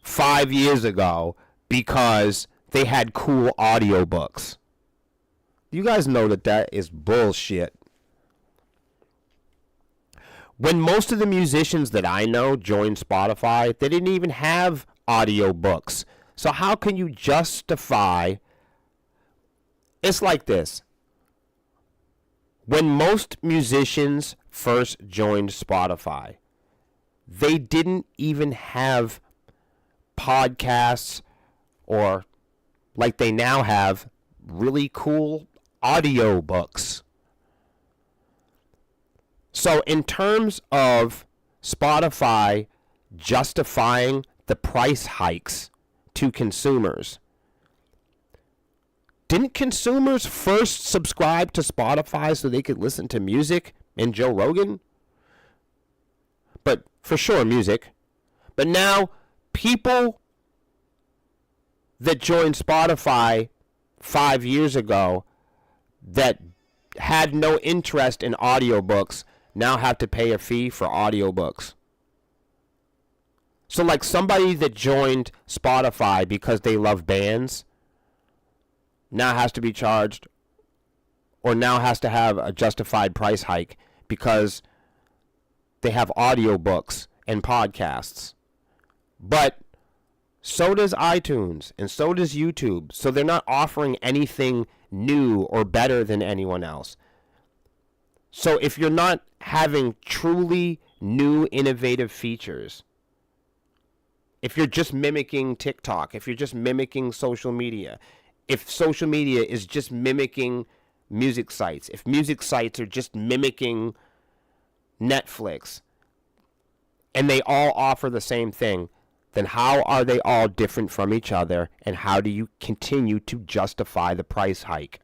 5 years ago because they had cool audiobooks. You guys know that is bullshit. When most of the musicians that I know joined Spotify, they didn't even have audiobooks. So how can you justify? It's like this. When most musicians first joined Spotify, they didn't even have podcasts or, like they now have, really cool audiobooks. So in terms of Spotify justifying the price hikes to consumers, didn't consumers first subscribe to Spotify so they could listen to music and Joe Rogan? But for sure, music. But now, people that joined Spotify 5 years ago that had no interest in audiobooks now have to pay a fee for audiobooks. So like somebody that joined Spotify because they love bands now has to be charged, or now has to have a justified price hike because they have audiobooks and podcasts. But so does iTunes, and so does YouTube. So they're not offering anything new or better than anyone else. So if you're not having truly new innovative features, if you're just mimicking TikTok, if you're just mimicking social media, if social media is just mimicking music sites, if music sites are just mimicking Netflix, and they all offer the same thing, then how are they all different from each other, and how do you continue to justify the price hike?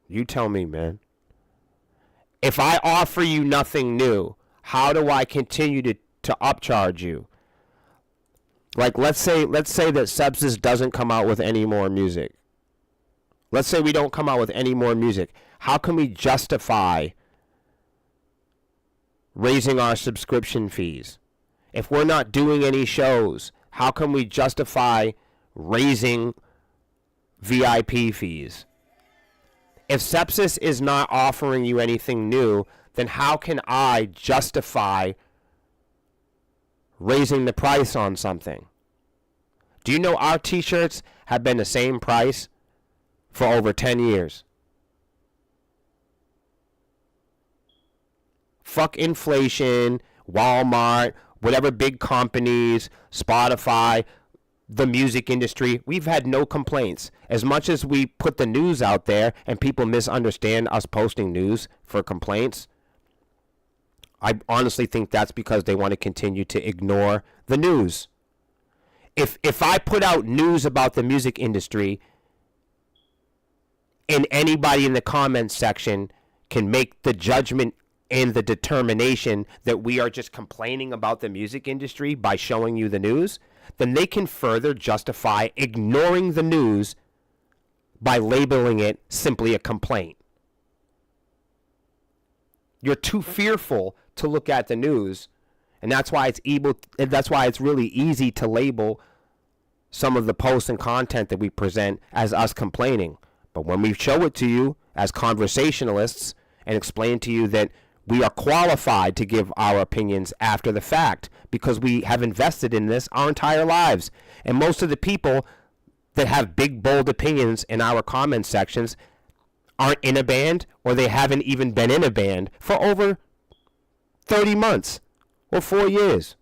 You tell me, man. If I offer you nothing new, how do I continue to upcharge you? Like, let's say that Sepsis doesn't come out with any more music. Let's say we don't come out with any more music. How can we justify raising our subscription fees? If we're not doing any shows, how can we justify raising VIP fees? If Sepsis is not offering you anything new, then how can I justify raising the price on something? Do you know our t-shirts have been the same price for over 10 years? Fuck inflation, Walmart, whatever big companies, Spotify, the music industry. We've had no complaints. As much as we put the news out there and people misunderstand us posting news for complaints, I honestly think that's because they want to continue to ignore the news. If I put out news about the music industry and anybody in the comments section can make the judgment and the determination that we are just complaining about the music industry by showing you the news, then they can further justify ignoring the news by labeling it simply a complaint. You're too fearful to look at the news, and that's why it's really easy to label some of the posts and content that we present as us complaining. But when we show it to you as conversationalists and explain to you that we are qualified to give our opinions after the fact because we have invested in this our entire lives, and most of the people that have big, bold opinions in our comment sections aren't in a band, or they haven't even been in a band for over 30 months or 4 years.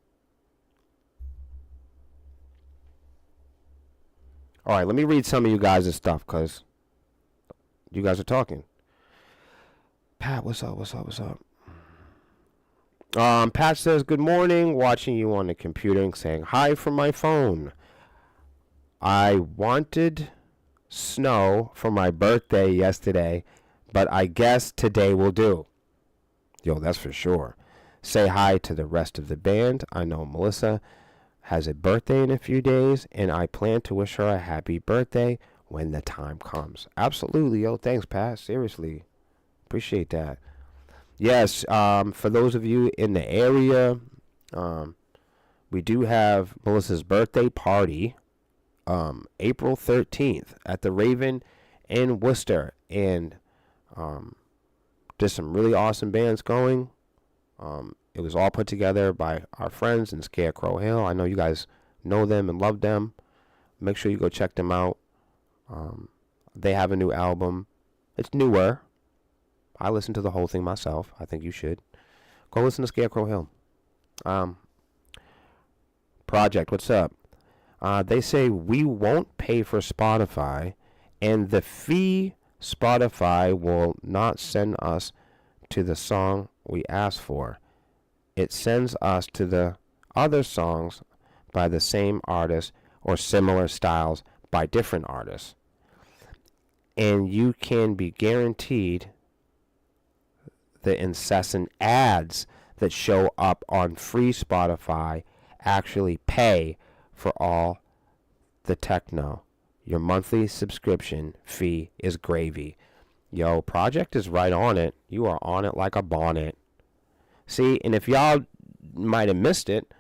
All right, let me read some of you guys' stuff because you guys are talking. Pat, what's up? Pat says, good morning, watching you on the computer and saying hi from my phone. I wanted snow for my birthday yesterday, but I guess today will do. Yo, that's for sure. Say hi to the rest of the band. I know Melissa has a birthday in a few days, and I plan to wish her a happy birthday when the time comes. Absolutely, yo. Thanks, Pat. Seriously. Appreciate that. Yes, for those of you in the area, we do have Melissa's birthday party, April 13th at the Raven in Worcester. And There's some really awesome bands going. It was all put together by our friends in Scarecrow Hill. I know you guys know them and love them. Make sure you go check them out. They have a new album. It's newer. I listened to the whole thing myself. I think you should. Go listen to Scarecrow Hill. Project, what's up? They say we won't pay for Spotify, and the fee Spotify will not send us to the song we asked for. It sends us to the other songs by the same artist or similar styles by different artists. And you can be guaranteed the incessant ads that show up on free Spotify actually pay for all the techno. Your monthly subscription fee is gravy. Yo, Project is right on it. You are on it like a bonnet. See, and if y'all might have missed it,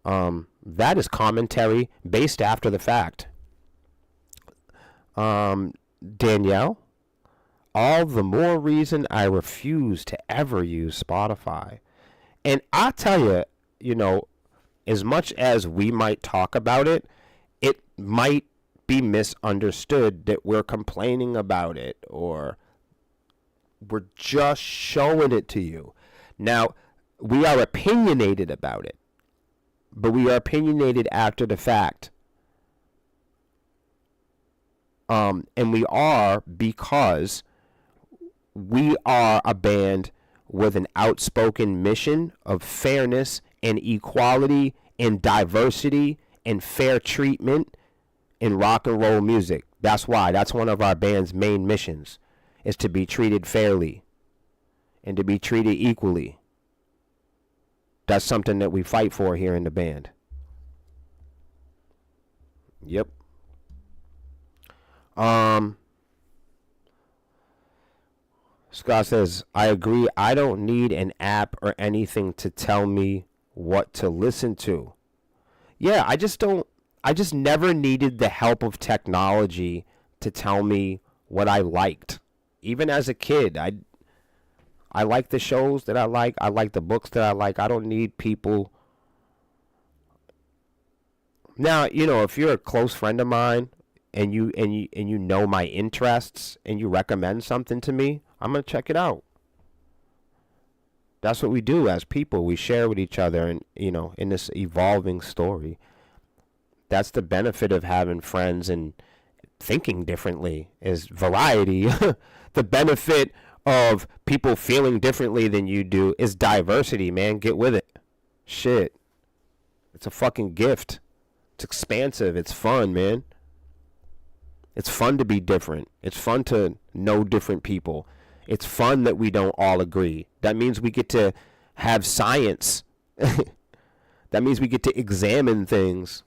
that is commentary based after the fact. Danielle, all the more reason I refuse to ever use Spotify. And I tell you, you know, as much as we might talk about it, it might be misunderstood that we're complaining about it or we're just showing it to you. Now, we are opinionated about it, but we are opinionated after the fact. And we are because we are a band with an outspoken mission of fairness and equality and diversity and fair treatment in rock and roll music. That's why. That's one of our band's main missions, is to be treated fairly and to be treated equally. That's something that we fight for here in the band. Yep. Scott says, I agree. I don't need an app or anything to tell me what to listen to. Yeah, I just never needed the help of technology to tell me what I liked. Even as a kid, I like the shows that I like the books that I like. I don't need people. Now, you know, if you're a close friend of mine and you know my interests and you recommend something to me, I'm going to check it out. That's what we do as people. We share with each other and, you know, in this evolving story. That's the benefit of having friends and thinking differently, is variety. The benefit of people feeling differently than you do is diversity, man. Get with it. Shit. It's a fucking gift. It's expansive. It's fun, man. It's fun to be different. It's fun to know different people. It's fun that we don't all agree. That means we get to have science. That means we get to examine things.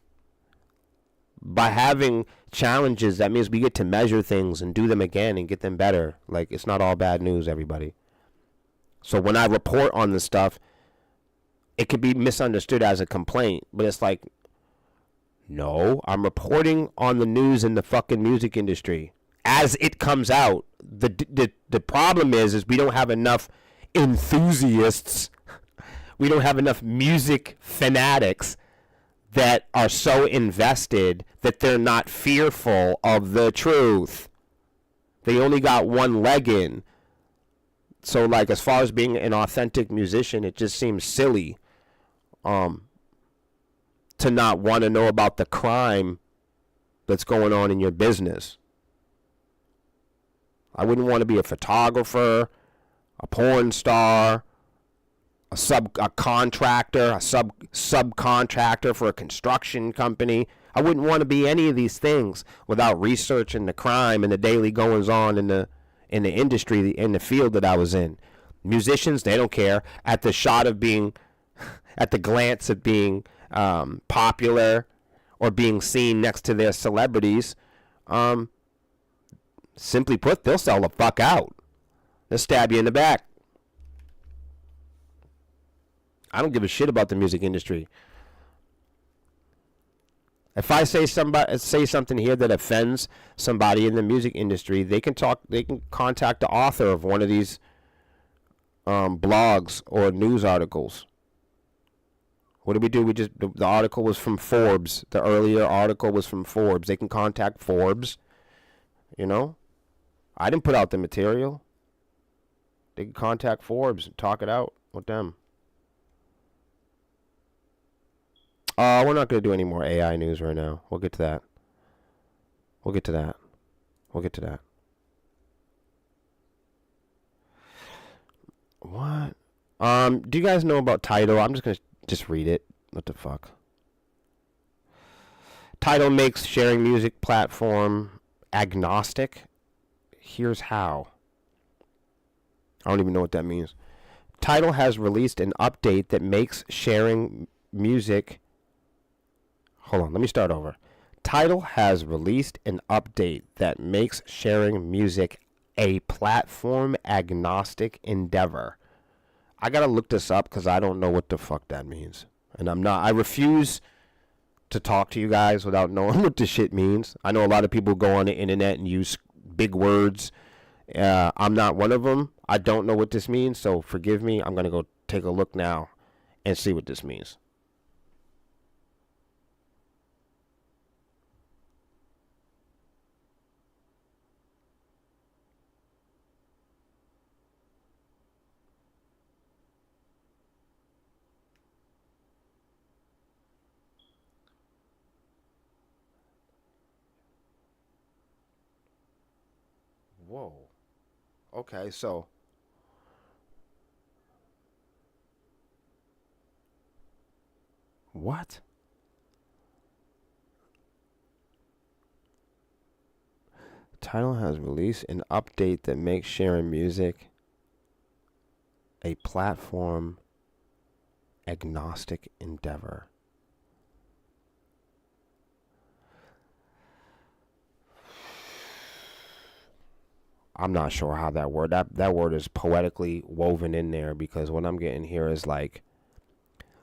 By having challenges, that means we get to measure things and do them again and get them better. Like, it's not all bad news, everybody. So when I report on this stuff, it could be misunderstood as a complaint, but it's like, no, I'm reporting on the news in the fucking music industry as it comes out. The problem is we don't have enough enthusiasts. We don't have enough music fanatics that are so invested that they're not fearful of the truth. They only got one leg in. So, like, as far as being an authentic musician, it just seems silly to not want to know about the crime that's going on in your business. I wouldn't want to be a photographer, a porn star, a subcontractor for a construction company. I wouldn't want to be any of these things without researching the crime and the daily goings on in the industry, in the field that I was in. Musicians, they don't care. At the shot of being, at the glance of being popular or being seen next to their celebrities, simply put, they'll sell the fuck out. They'll stab you in the back. I don't give a shit about the music industry. If I say something here that offends somebody in the music industry, they can contact the author of one of these blogs or news articles. What did we do? We just the article was from Forbes. The earlier article was from Forbes. They can contact Forbes. You know, I didn't put out the material. They can contact Forbes and talk it out with them. We're not going to do any more AI news right now. We'll get to that. We'll get to that. We'll get to that. What? Do you guys know about Tidal? I'm just going to just read it. What the fuck? Tidal makes sharing music platform agnostic. Here's how. I don't even know what that means. Tidal has released an update that makes sharing music... Hold on, let me start over. Tidal has released an update that makes sharing music a platform agnostic endeavor. I gotta look this up because I don't know what the fuck that means. And I refuse to talk to you guys without knowing what this shit means. I know a lot of people go on the internet and use big words. I'm not one of them. I don't know what this means, so forgive me. I'm gonna go take a look now and see what this means. Whoa. Okay, so what? Tidal has released an update that makes sharing music a platform agnostic endeavor. I'm not sure how that word that word is poetically woven in there, because what I'm getting here is like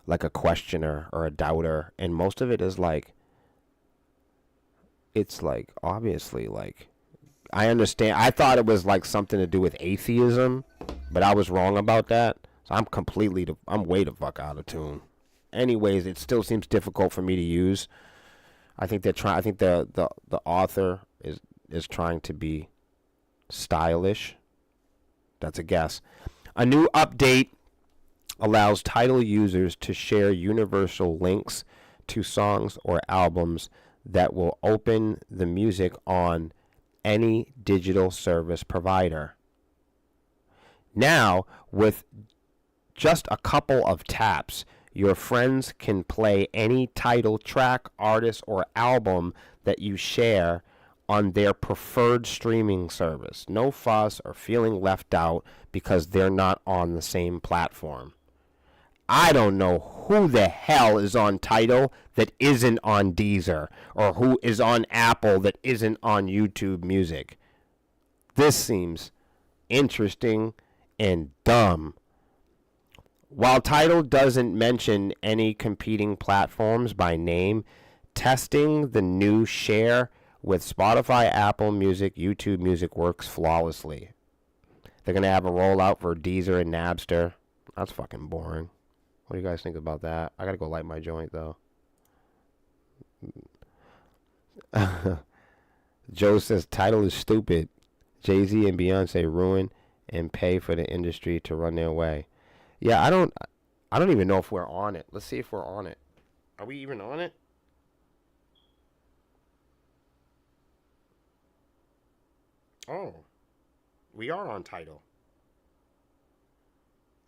a questioner or a doubter, and most of it is like, it's like obviously like, I understand. I thought it was like something to do with atheism, but I was wrong about that. So I'm way the fuck out of tune. Anyways, it still seems difficult for me to use. I think they're trying. I think the author is trying to be stylish. That's a guess. A new update allows Tidal users to share universal links to songs or albums that will open the music on any digital service provider. Now, with just a couple of taps, your friends can play any Tidal track, artist, or album that you share on their preferred streaming service. No fuss or feeling left out because they're not on the same platform. I don't know who the hell is on Tidal that isn't on Deezer, or who is on Apple that isn't on YouTube Music. This seems interesting and dumb. While Tidal doesn't mention any competing platforms by name, testing the new share with Spotify, Apple Music, YouTube Music works flawlessly. They're going to have a rollout for Deezer and Napster. That's fucking boring. What do you guys think about that? I got to go light my joint, though. Joe says Tidal is stupid. Jay-Z and Beyonce ruin and pay for the industry to run their way. Yeah, I don't even know if we're on it. Let's see if we're on it. Are we even on it? Oh, we are on Tidal.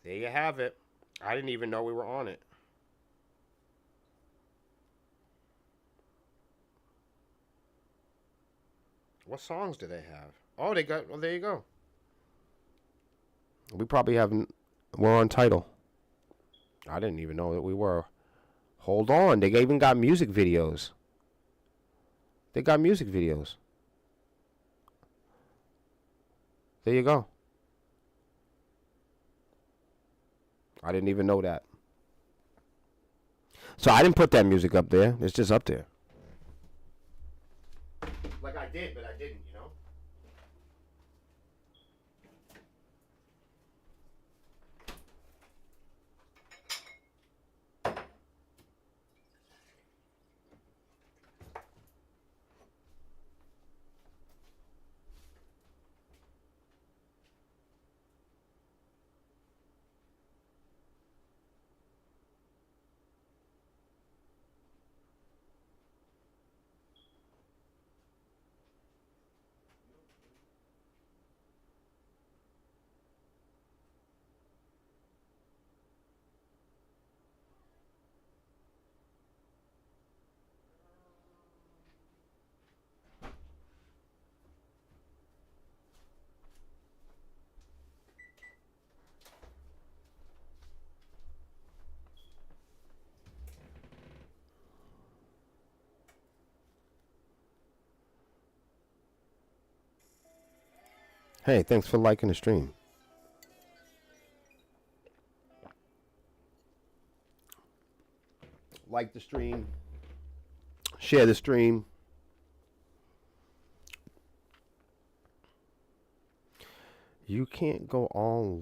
There you have it. I didn't even know we were on it. What songs do they have? Oh, they got. Well, there you go. We probably haven't. We're on Tidal. I didn't even know that we were. Hold on. They even got music videos. They got music videos. There you go. I didn't even know that. So I didn't put that music up there. It's just up there. Like I did, but I didn't, Hey, thanks for liking the stream. Like the stream. Share the stream. You can't go all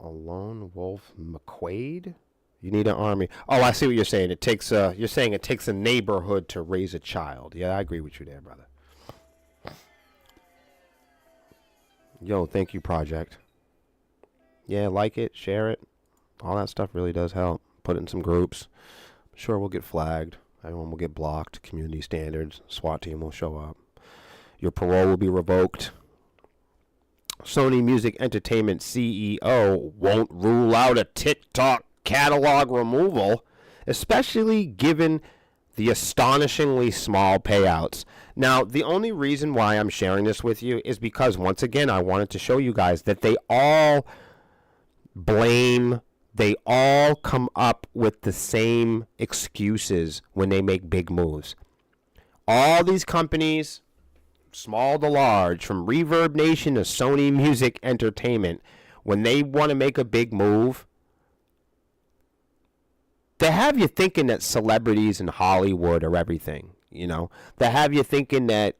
alone, Wolf McQuaid. You need an army. Oh, I see what you're saying. You're saying it takes a neighborhood to raise a child. Yeah, I agree with you there, brother. Yo, thank you, Project. Yeah, like it, share it. All that stuff really does help. Put it in some groups. Sure, we'll get flagged. Everyone will get blocked. Community standards. SWAT team will show up. Your parole will be revoked. Sony Music Entertainment CEO won't rule out a TikTok catalog removal, especially given the astonishingly small payouts. Now, the only reason why I'm sharing this with you is because, once again, I wanted to show you guys that they all come up with the same excuses when they make big moves. All these companies, small to large, from Reverb Nation to Sony Music Entertainment, when they want to make a big move, they have you thinking that celebrities in Hollywood are everything, you know? They have you thinking that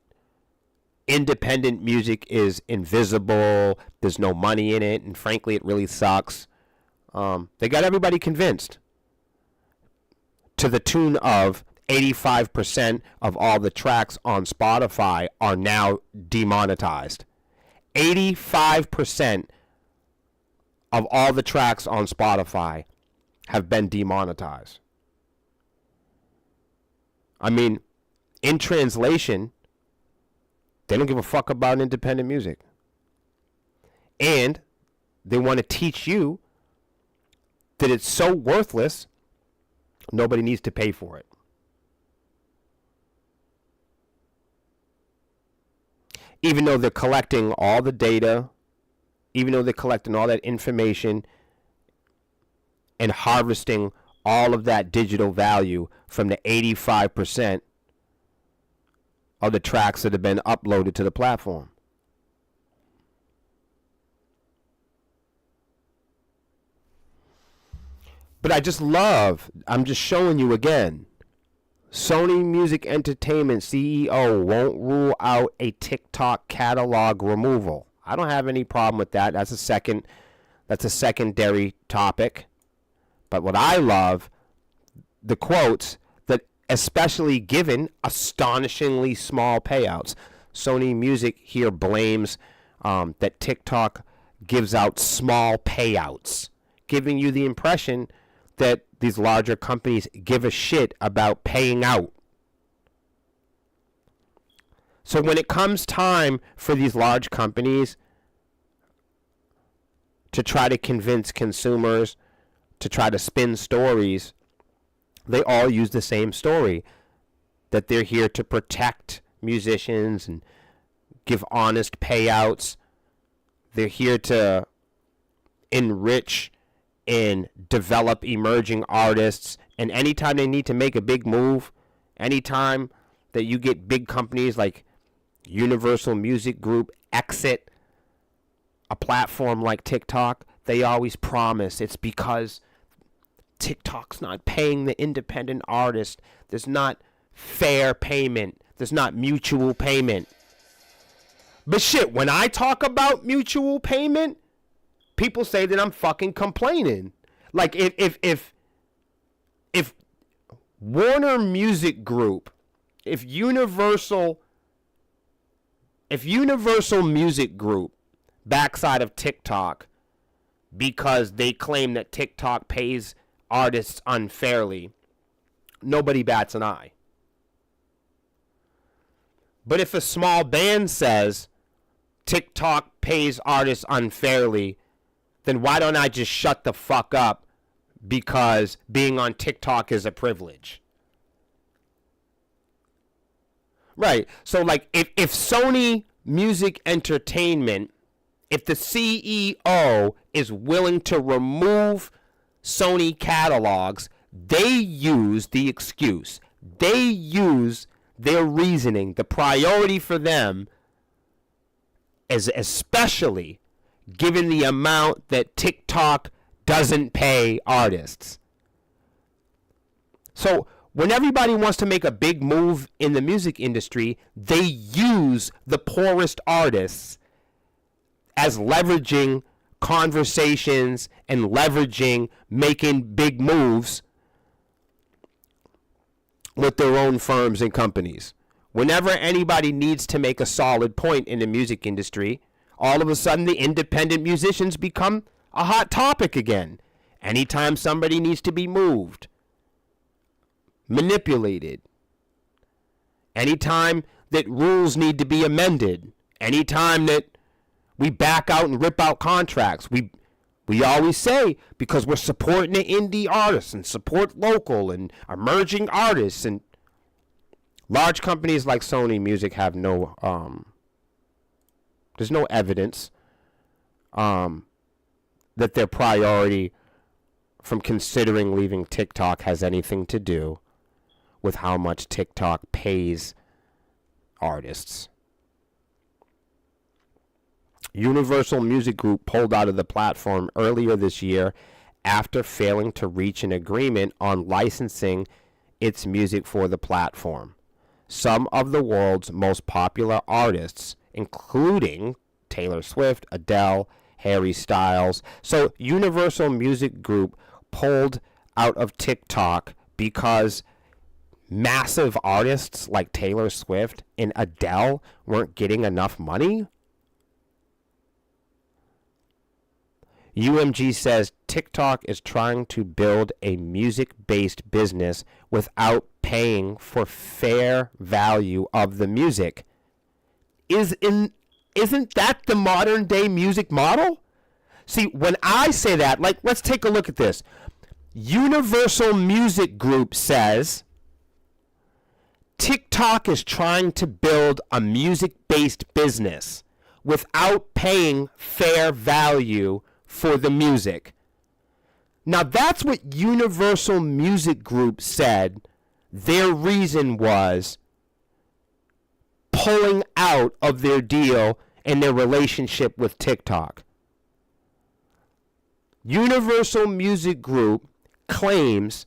independent music is invisible, there's no money in it, and frankly, it really sucks. They got everybody convinced to the tune of 85% of all the tracks on Spotify are now demonetized. 85% of all the tracks on Spotify have been demonetized. I mean, in translation, they don't give a fuck about independent music. And they want to teach you that it's so worthless, nobody needs to pay for it. Even though they're collecting all the data, even though they're collecting all that information and harvesting all of that digital value from the 85% of the tracks that have been uploaded to the platform. But I'm just showing you again, Sony Music Entertainment CEO won't rule out a TikTok catalog removal. I don't have any problem with that. That's a secondary topic. But what I love, the quotes that, especially given astonishingly small payouts. Sony Music here blames that TikTok gives out small payouts, giving you the impression that these larger companies give a shit about paying out. So when it comes time for these large companies to try to convince consumers, to try to spin stories, they all use the same story, that they're here to protect musicians and give honest payouts. They're here to enrich and develop emerging artists. And anytime they need to make a big move, anytime that you get big companies like Universal Music Group exit a platform like TikTok, they always promise it's because TikTok's not paying the independent artist. There's not fair payment. There's not mutual payment. But shit, when I talk about mutual payment, people say that I'm fucking complaining. Like if Warner Music Group, if Universal Music Group backs out of TikTok because they claim that TikTok pays artists unfairly, nobody bats an eye. But if a small band says TikTok pays artists unfairly, then why don't I just shut the fuck up because being on TikTok is a privilege? Right. So like if Sony Music Entertainment, if the CEO is willing to remove Sony catalogs, they use the excuse. They use their reasoning. The priority for them especially given the amount that TikTok doesn't pay artists. So when everybody wants to make a big move in the music industry, they use the poorest artists as leveraging conversations and leveraging making big moves with their own firms and companies. Whenever anybody needs to make a solid point in the music industry, all of a sudden the independent musicians become a hot topic again. Anytime somebody needs to be moved, manipulated, anytime that rules need to be amended, anytime that we back out and rip out contracts, we always say, because we're supporting the indie artists and support local and emerging artists, and large companies like Sony Music have no there's no evidence that their priority from considering leaving TikTok has anything to do with how much TikTok pays artists. Universal Music Group pulled out of the platform earlier this year after failing to reach an agreement on licensing its music for the platform. Some of the world's most popular artists, including Taylor Swift, Adele, Harry Styles. So Universal Music Group pulled out of TikTok because massive artists like Taylor Swift and Adele weren't getting enough money? UMG says TikTok is trying to build a music-based business without paying for fair value of the music. Isn't that the modern day music model? See, when I say that, like, let's take a look at this. Universal Music Group says TikTok is trying to build a music-based business without paying fair value for the music. Now, that's what Universal Music Group said their reason was pulling out of their deal and their relationship with TikTok. Universal Music Group claims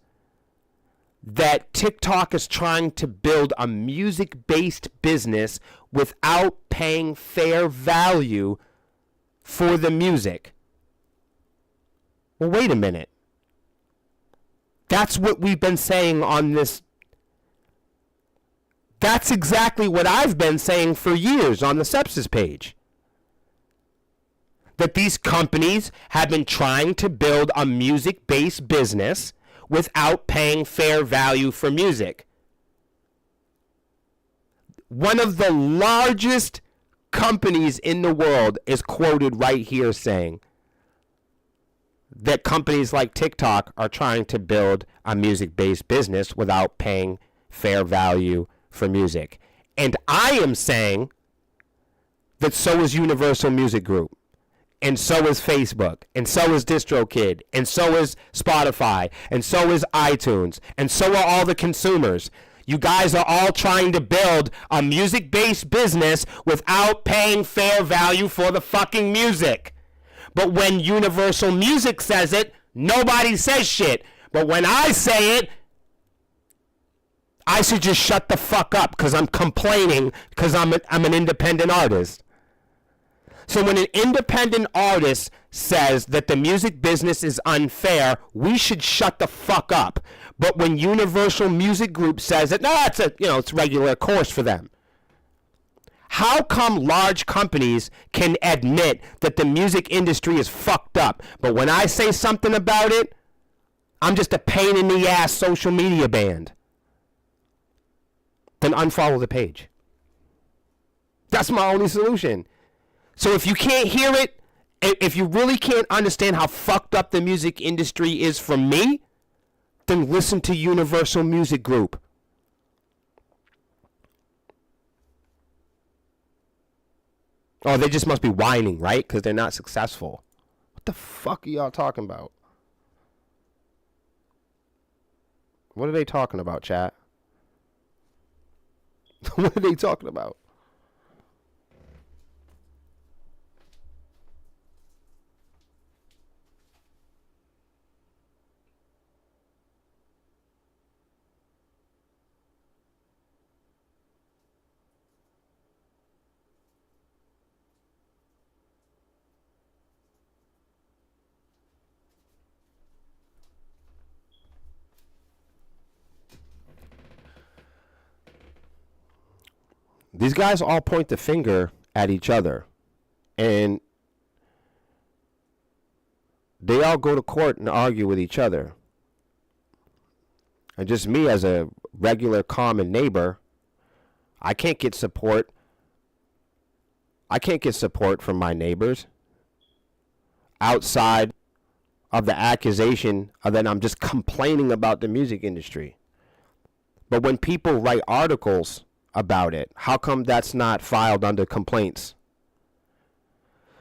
that TikTok is trying to build a music-based business without paying fair value for the music. Well, wait a minute. That's what we've been saying on this. That's exactly what I've been saying for years on the Sepsis page. That these companies have been trying to build a music-based business without paying fair value for music. One of the largest companies in the world is quoted right here saying that companies like TikTok are trying to build a music-based business without paying fair value for music. And I am saying that so is Universal Music Group, and so is Facebook, and so is DistroKid, and so is Spotify, and so is iTunes, and so are all the consumers. You guys are all trying to build a music-based business without paying fair value for the fucking music. But when Universal Music says it, nobody says shit. But when I say it, I should just shut the fuck up because I'm complaining because I'm an independent artist. So when an independent artist says that the music business is unfair, we should shut the fuck up. But when Universal Music Group says it, no, it's regular course for them. How come large companies can admit that the music industry is fucked up, but when I say something about it, I'm just a pain in the ass social media band? Then unfollow the page. That's my only solution. So if you can't hear it, if you really can't understand how fucked up the music industry is from me, then listen to Universal Music Group. Oh, they just must be whining, right? Because they're not successful. What the fuck are y'all talking about? What are they talking about, chat? What are they talking about? These guys all point the finger at each other, and they all go to court and argue with each other. And just me as a regular common neighbor, I can't get support. I can't get support from my neighbors outside of the accusation of that I'm just complaining about the music industry. But when people write articles about it, how come that's not filed under complaints?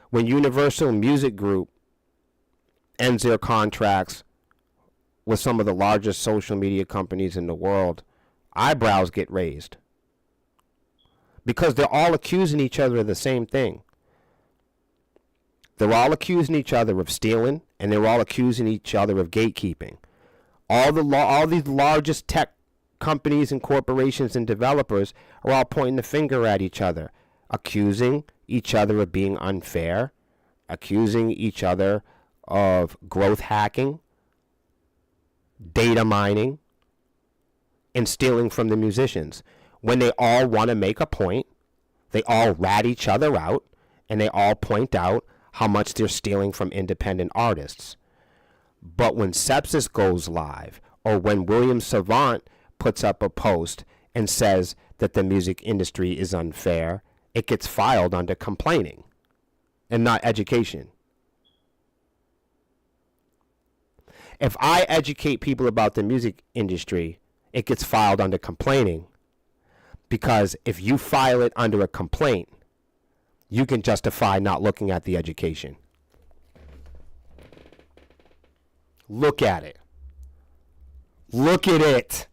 When Universal Music Group ends their contracts with some of the largest social media companies in the world, eyebrows get raised. Because they're all accusing each other of the same thing. They're all accusing each other of stealing, and they're all accusing each other of gatekeeping. All these largest tech companies and corporations and developers are all pointing the finger at each other, accusing each other of being unfair, accusing each other of growth hacking, data mining, and stealing from the musicians. When they all want to make a point, they all rat each other out, and they all point out how much they're stealing from independent artists. But when Sepsis goes live, or when William Savant puts up a post and says that the music industry is unfair, it gets filed under complaining and not education. If I educate people about the music industry, it gets filed under complaining. Because if you file it under a complaint, you can justify not looking at the education. Look at it. Look at it.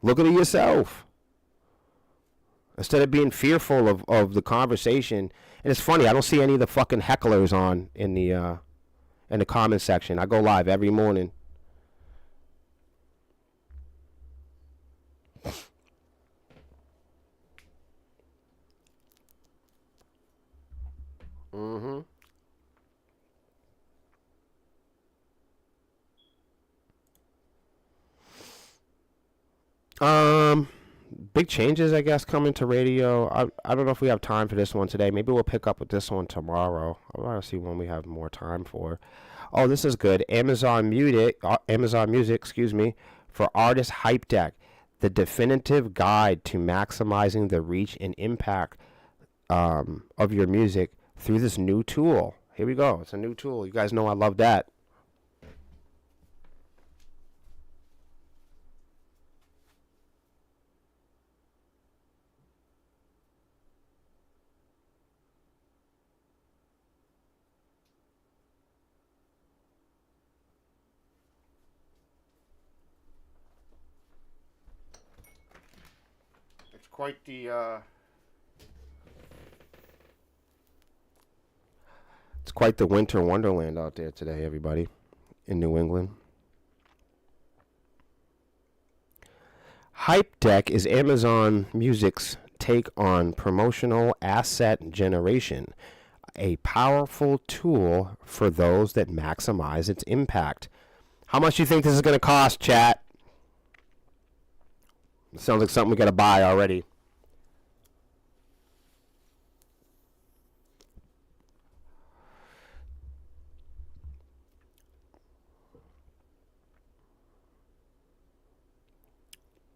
Look at it yourself. Instead of being fearful of the conversation. And it's funny, I don't see any of the fucking hecklers on in the comment section. I go live every morning. Mm-hmm. Big changes, I guess, coming to radio. I don't know if we have time for this one today. Maybe we'll pick up with this one tomorrow. I want to see when we have more time for. Oh, this is good. Amazon Music, excuse me, for Artist Hype Deck, the definitive guide to maximizing the reach and impact of your music through this new tool. Here we go. It's a new tool. You guys know I love that. It's quite the it's quite the winter wonderland out there today, everybody, in New England. Hype Deck is Amazon Music's take on promotional asset generation, a powerful tool for those that maximize its impact. How much do you think this is going to cost, chat? It sounds like something we got to buy already.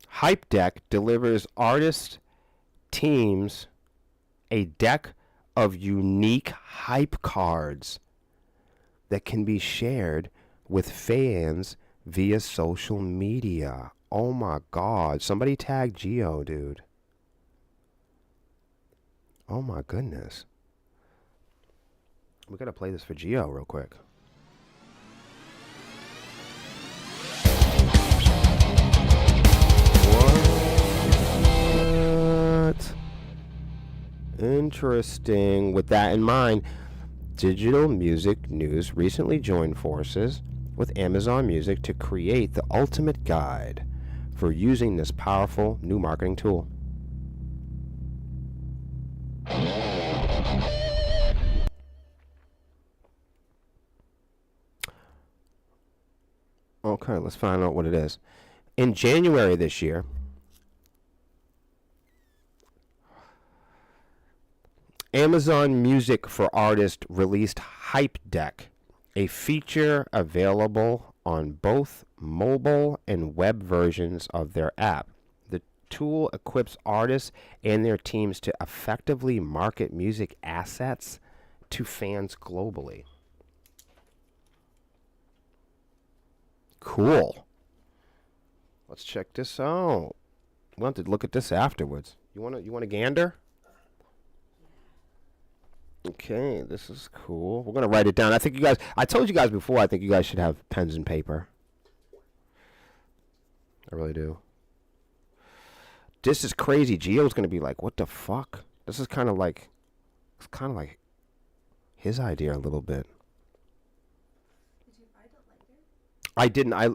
Hype Deck delivers artist teams a deck of unique hype cards that can be shared with fans via social media. Oh my God. Somebody tag Geo, dude. Oh my goodness. We gotta play this for Geo real quick. What? Interesting. With that in mind, Digital Music News recently joined forces with Amazon Music to create the ultimate guide for using this powerful new marketing tool. Okay, let's find out what it is. In January this year, Amazon Music for Artists released Hype Deck, a feature available on both mobile and web versions of their app. The tool equips artists and their teams to effectively market music assets to fans globally. Cool. Let's check this out. We'll have to look at this afterwards. You want a gander? Okay, this is cool. We're gonna write it down. I told you guys before, I think you guys should have pens and paper. I really do. This is crazy. Gio's gonna be like, what the fuck? This is kind of like his idea a little bit. Did you find it later? I didn't. I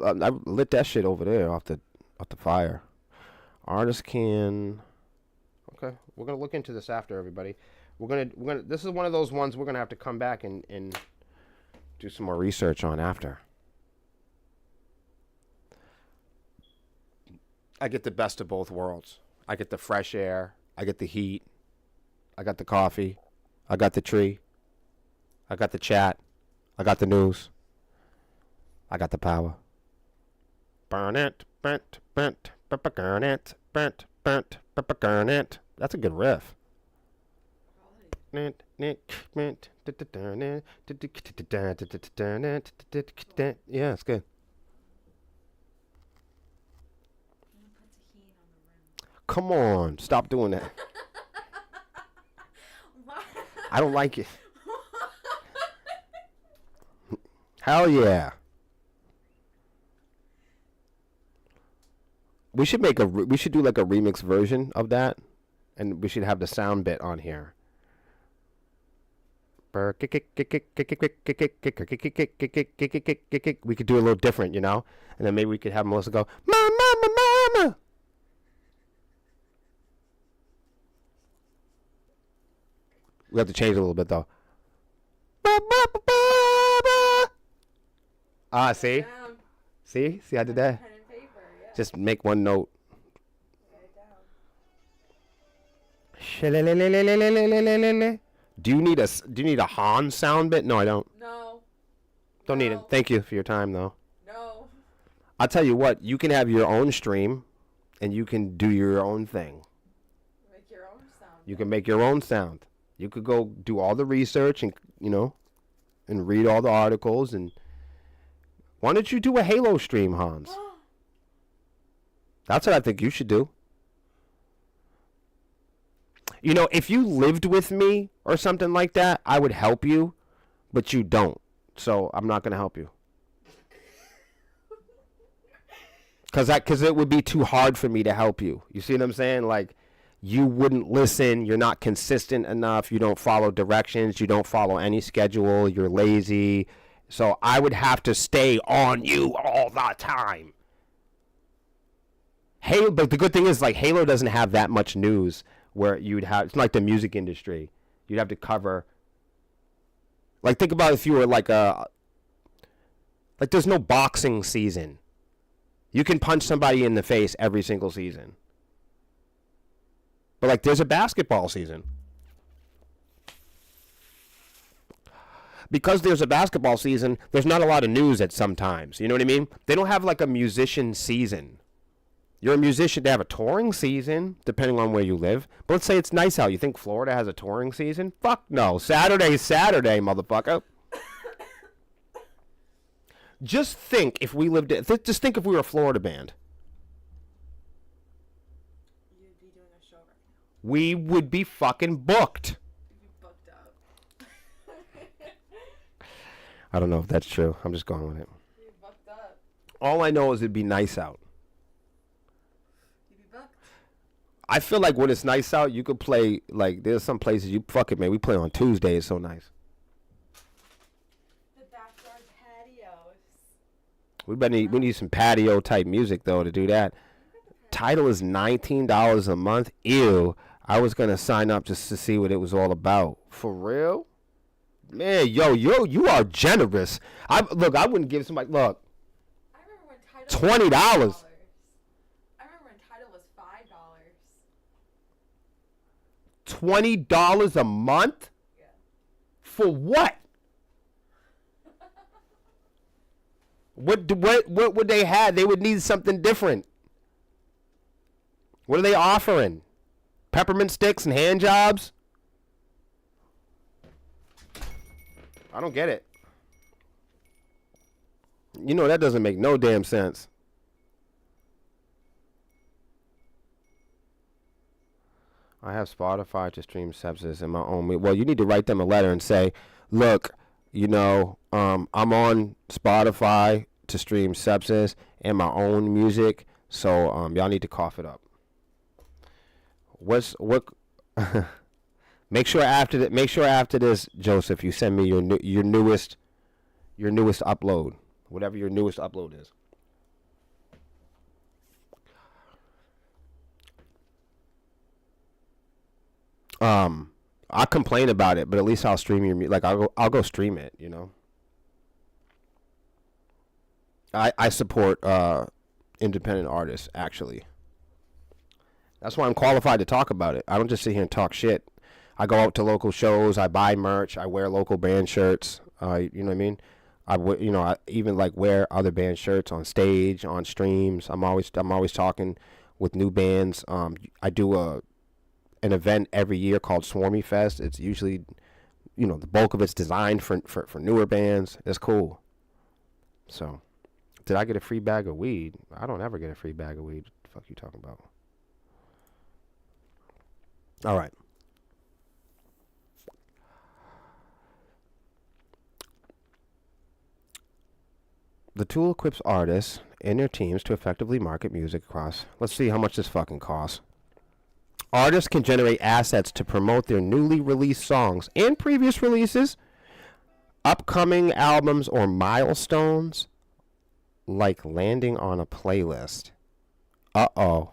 lit that shit over there off the fire. Artists can. Okay, we're gonna look into this after, everybody. We're gonna. This is one of those ones we're gonna have to come back and do some more research on after. I get the best of both worlds. I get the fresh air. I get the heat. I got the coffee. I got the tree. I got the chat. I got the news. I got the power. Burn it, burnt, burnt, burn it, burnt, burnt, burn it. That's a good riff. Yeah, it's good. Come on, stop doing that. I don't like it. Hell yeah. We should do like a remix version of that, and we should have the sound bit on here. We could do a little different, you know, and then maybe we could have Melissa go, "Mama, mama." We have to change it a little bit though. Ah, see, see, I did that. Just make one note. Do you need a Han sound bit? No, I don't. No. Don't need it. Thank you for your time, though. No. I'll tell you what. You can have your own stream, and you can do your own thing. Make your own sound. You can make your own sound. You could go do all the research and and read all the articles. And why don't you do a Halo stream, Hans? That's what I think you should do. You know, if you lived with me or something like that, I would help you, but you don't. So I'm not going to help you. Because it would be too hard for me to help you. You see what I'm saying? Like, you wouldn't listen. You're not consistent enough. You don't follow directions. You don't follow any schedule. You're lazy. So I would have to stay on you all the time. Halo, but the good thing is, like, Halo doesn't have that much news. Where you'd have, it's like the music industry. You'd have to cover, like, think about if you were like there's no boxing season. You can punch somebody in the face every single season. But, like, there's a basketball season. Because there's a basketball season, there's not a lot of news at some times. You know what I mean? They don't have, like, a musician season. You're a musician to have a touring season, depending on where you live. But let's say it's nice out. You think Florida has a touring season? Fuck no. Saturday's Saturday, motherfucker. Just think if we lived... Just think if we were a Florida band. You'd be doing a show right now. We would be fucking booked. You'd be booked up. I don't know if that's true. I'm just going with it. You'd be booked up. All I know is it'd be nice out. I feel like when it's nice out, you could play, like, there's some places you, fuck it, man, we play on Tuesday, it's so nice. The backyard patios. We need some patio type music, though, to do that. Tidal is $19 a month. Ew. I was going to sign up just to see what it was all about. For real? Man, you are generous. I wouldn't give somebody, look. I remember when Tidal $20. I remember when Tidal was $5. $20 a month? Yeah. For what? What would they have? They would need something different. What are they offering? Peppermint sticks and hand jobs? I don't get it. You know, that doesn't make no damn sense. I have Spotify to stream Sepsis in my own. Well, you need to write them a letter and say, look, you know, I'm on Spotify to stream Sepsis and my own music, so y'all need to cough it up. What? Make sure after this, Joseph, you send me your newest upload, whatever your newest upload is. I complain about it, but at least I'll stream your music. Like I'll go stream it. You know. I support independent artists, actually. That's why I'm qualified to talk about it. I don't just sit here and talk shit. I go out to local shows. I buy merch. I wear local band shirts. You know what I mean? I even like wear other band shirts on stage, on streams. I'm always talking with new bands. I do an event every year called Swarmy Fest. It's usually, you know, the bulk of it's designed for newer bands. It's cool. So, did I get a free bag of weed? I don't ever get a free bag of weed. What the fuck you talking about? All right. The tool equips artists and their teams to effectively market music across. Let's see how much this fucking costs. Artists can generate assets to promote their newly released songs and previous releases, upcoming albums, or milestones, like landing on a playlist. Uh-oh.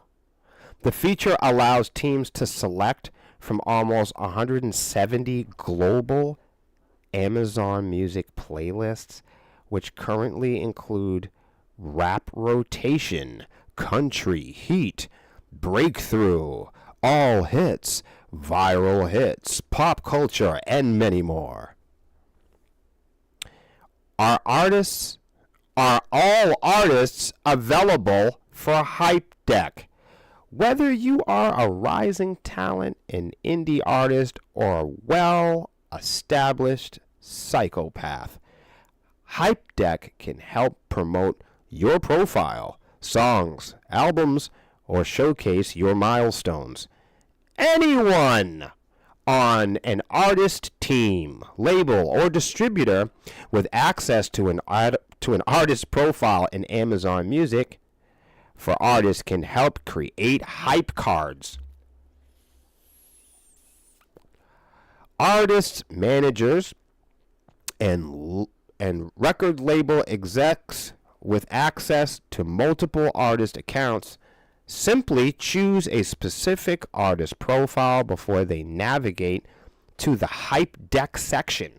The feature allows teams to select from almost 170 global Amazon Music playlists, which currently include Rap Rotation, Country Heat, Breakthrough, All Hits, Viral Hits, Pop Culture, and many more. Are all artists available for Hype Deck? Whether you are a rising talent, an indie artist, or a well-established psychopath, Hype Deck can help promote your profile, songs, albums, or showcase your milestones. Anyone on an artist team, label, or distributor with access to an artist profile in Amazon Music for artists can help create hype cards. Artists, managers, and record label execs with access to multiple artist accounts simply choose a specific artist profile before they navigate to the Hype Deck section.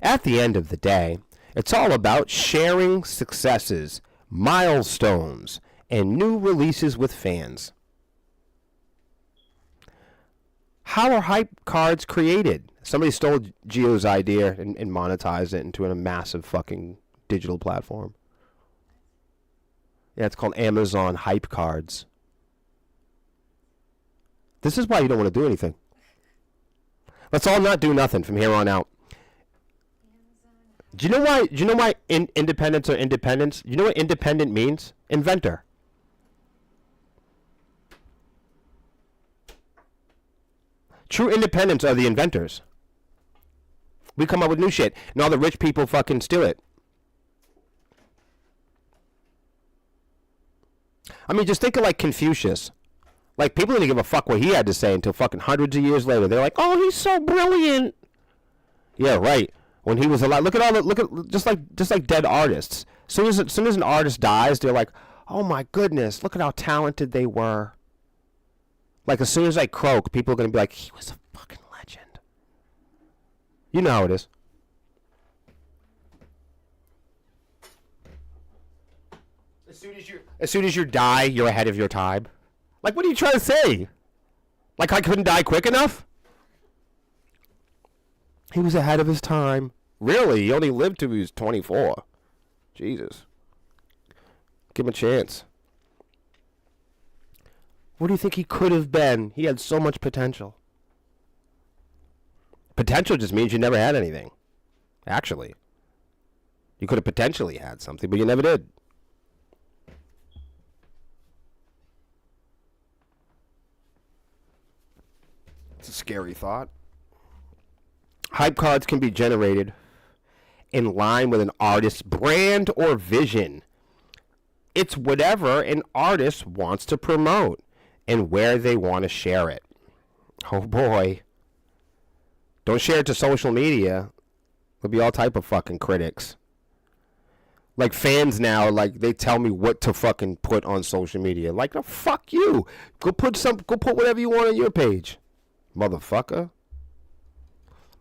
At the end of the day, it's all about sharing successes, milestones, and new releases with fans. How are hype cards created? Somebody stole Gio's idea and monetized it into a massive fucking digital platform. Yeah, it's called Amazon Hype Cards. This is why you don't want to do anything. Let's all not do nothing from here on out. Do you know why? Independents are independents? You know what independent means? Inventor. True independents are the inventors. We come up with new shit, and all the rich people fucking steal it. I mean, just think of like Confucius. Like, people didn't give a fuck what he had to say until fucking hundreds of years later. They're like, oh, he's so brilliant. Yeah, right. When he was alive, look at just like dead artists. As soon as an artist dies, they're like, oh my goodness, look at how talented they were. Like, as soon as I croak, people are gonna be like, he was a fucking legend. You know how it is. As soon as you die, you're ahead of your time. Like, what are you trying to say? Like I couldn't die quick enough? He was ahead of his time. Really? He only lived till he was 24. Jesus. Give him a chance. What do you think he could have been? He had so much potential. Potential just means you never had anything. Actually. You could have potentially had something, but you never did. It's a scary thought. Hype cards can be generated in line with an artist's brand or vision. It's whatever an artist wants to promote and where they want to share it. Oh boy. Don't share it to social media. There'll be all type of fucking critics. Like fans now, like they tell me what to fucking put on social media. Like, the fuck you. Go put whatever you want on your page. Motherfucker.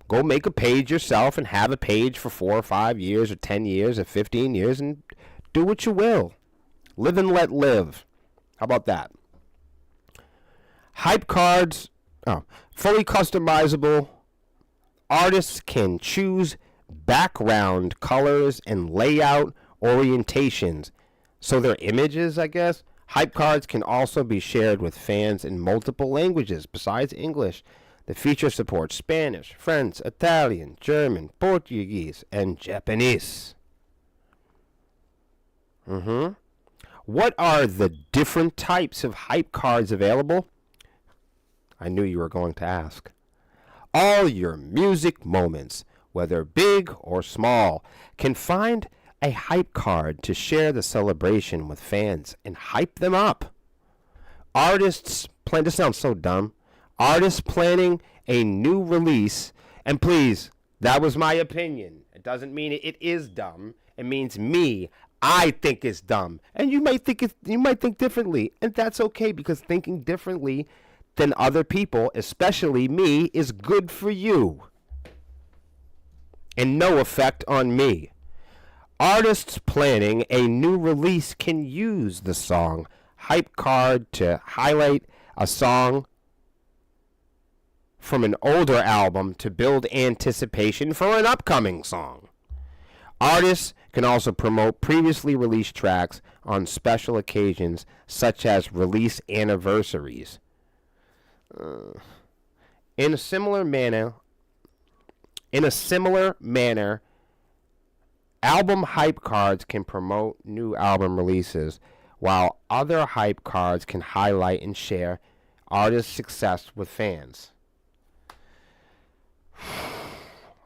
Go make a page yourself and have a page for 4 or 5 years or 10 years or 15 years and do what you will. Live and let live. How about that? Hype cards, fully customizable. Artists can choose background colors and layout orientations. So their images, I guess. Hype cards can also be shared with fans in multiple languages besides English. The feature supports Spanish, French, Italian, German, Portuguese, and Japanese. What are the different types of hype cards available? I knew you were going to ask. All your music moments, whether big or small, can find a hype card to share the celebration with fans and hype them up. Artists plan, this sounds so dumb. Artists planning a new release, and please, that was my opinion. It doesn't mean it is dumb. It means me. I think it's dumb, and you might think differently, and that's okay because thinking differently than other people, especially me, is good for you, and no effect on me. Artists planning a new release can use the song hype card to highlight a song from an older album to build anticipation for an upcoming song. Artists can also promote previously released tracks on special occasions such as release anniversaries. In a similar manner, album hype cards can promote new album releases, while other hype cards can highlight and share artist success with fans.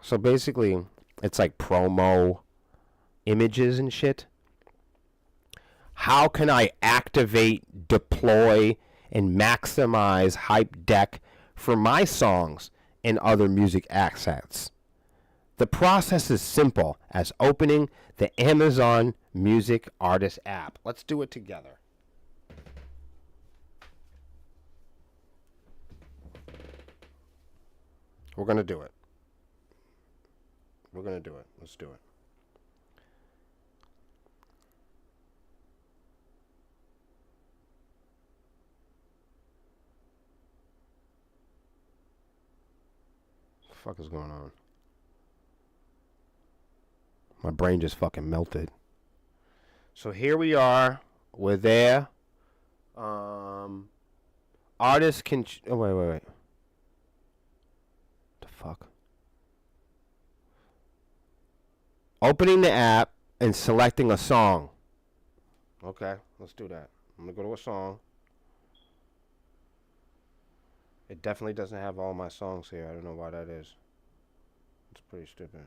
So basically, it's like promo images and shit. How can I activate, deploy, and maximize Hype Deck for my songs and other music assets? The process is simple as opening the Amazon Music Artist app. Let's do it together. We're going to do it. We're going to do it. Let's do it. What the fuck is going on? My brain just fucking melted. So here we are. We're there. Artists can... oh, wait. The fuck? Opening the app and selecting a song. Okay, let's do that. I'm going to go to a song. It definitely doesn't have all my songs here. I don't know why that is. It's pretty stupid.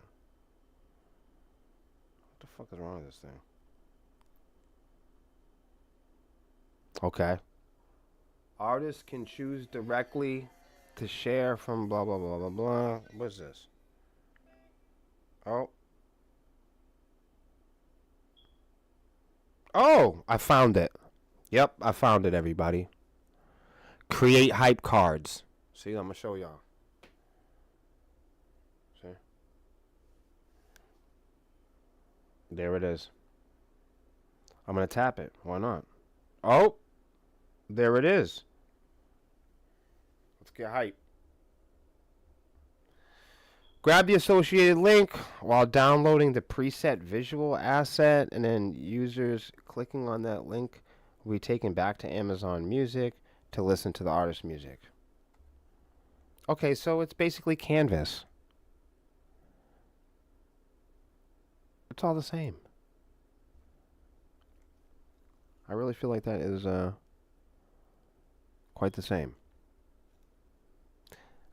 What the fuck is wrong with this thing? Okay. Artists can choose directly to share from blah, blah, blah, blah, blah. What's this? Oh, I found it. Yep, I found it, everybody. Create hype cards. See, I'm going to show y'all. See? There it is. I'm going to tap it. Why not? Oh, there it is. Let's get hype. Grab the associated link while downloading the preset visual asset, and then users clicking on that link will be taken back to Amazon Music to listen to the artist's music. Okay, so it's basically Canvas. It's all the same. I really feel like that is quite the same.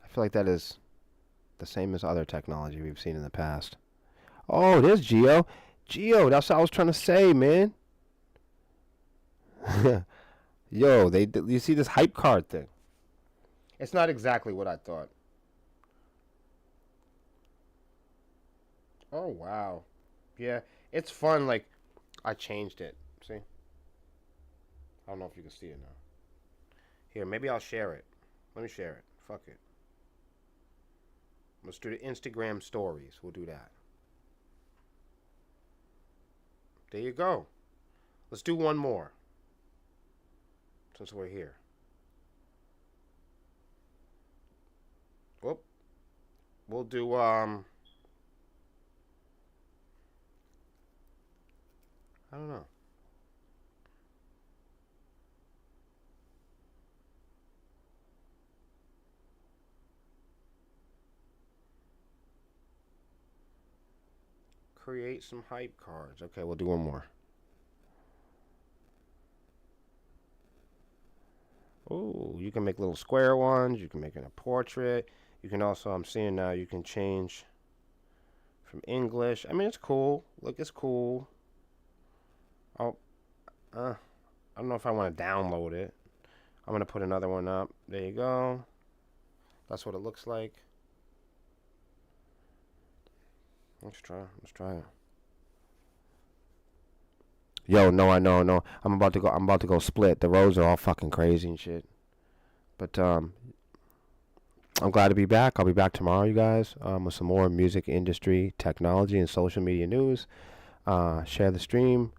I feel like that is the same as other technology we've seen in the past. Oh, there's Geo. Geo, that's what I was trying to say, man. Yo, you see this hype card thing? It's not exactly what I thought. Oh, wow. Yeah, it's fun. Like, I changed it. See? I don't know if you can see it now. Here, maybe I'll share it. Let me share it. Fuck it. Let's do the Instagram stories. We'll do that. There you go. Let's do one more. Since we're here. Whoop. We'll do, I don't know. Create some hype cards. Okay, we'll do one more. Oh, you can make little square ones. You can make it a portrait. You can also, I'm seeing now, you can change from English. I mean, it's cool. Look, it's cool. Oh, I don't know if I want to download it. I'm going to put another one up. There you go. That's what it looks like. Let's try it. Yo, no, I know, no. I'm about to go split. The roads are all fucking crazy and shit. But I'm glad to be back. I'll be back tomorrow, you guys, with some more music industry, technology, and social media news. Share the stream.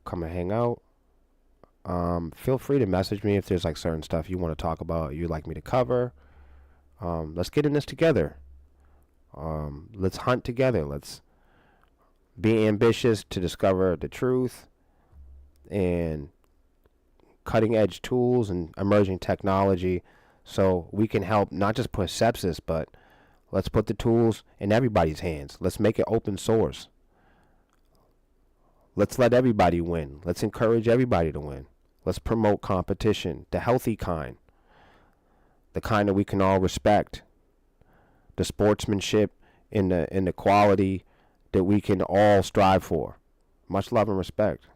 Come and hang out. Feel free to message me if there's like certain stuff you want to talk about, you'd like me to cover. Let's get in this together. Let's hunt together. Let's be ambitious to discover the truth and cutting edge tools and emerging technology so we can help not just put sepsis, but let's put the tools in everybody's hands. Let's make it open source. Let's let everybody win. Let's encourage everybody to win. Let's promote competition, the healthy kind, the kind that we can all respect, the sportsmanship and the quality that we can all strive for. Much love and respect.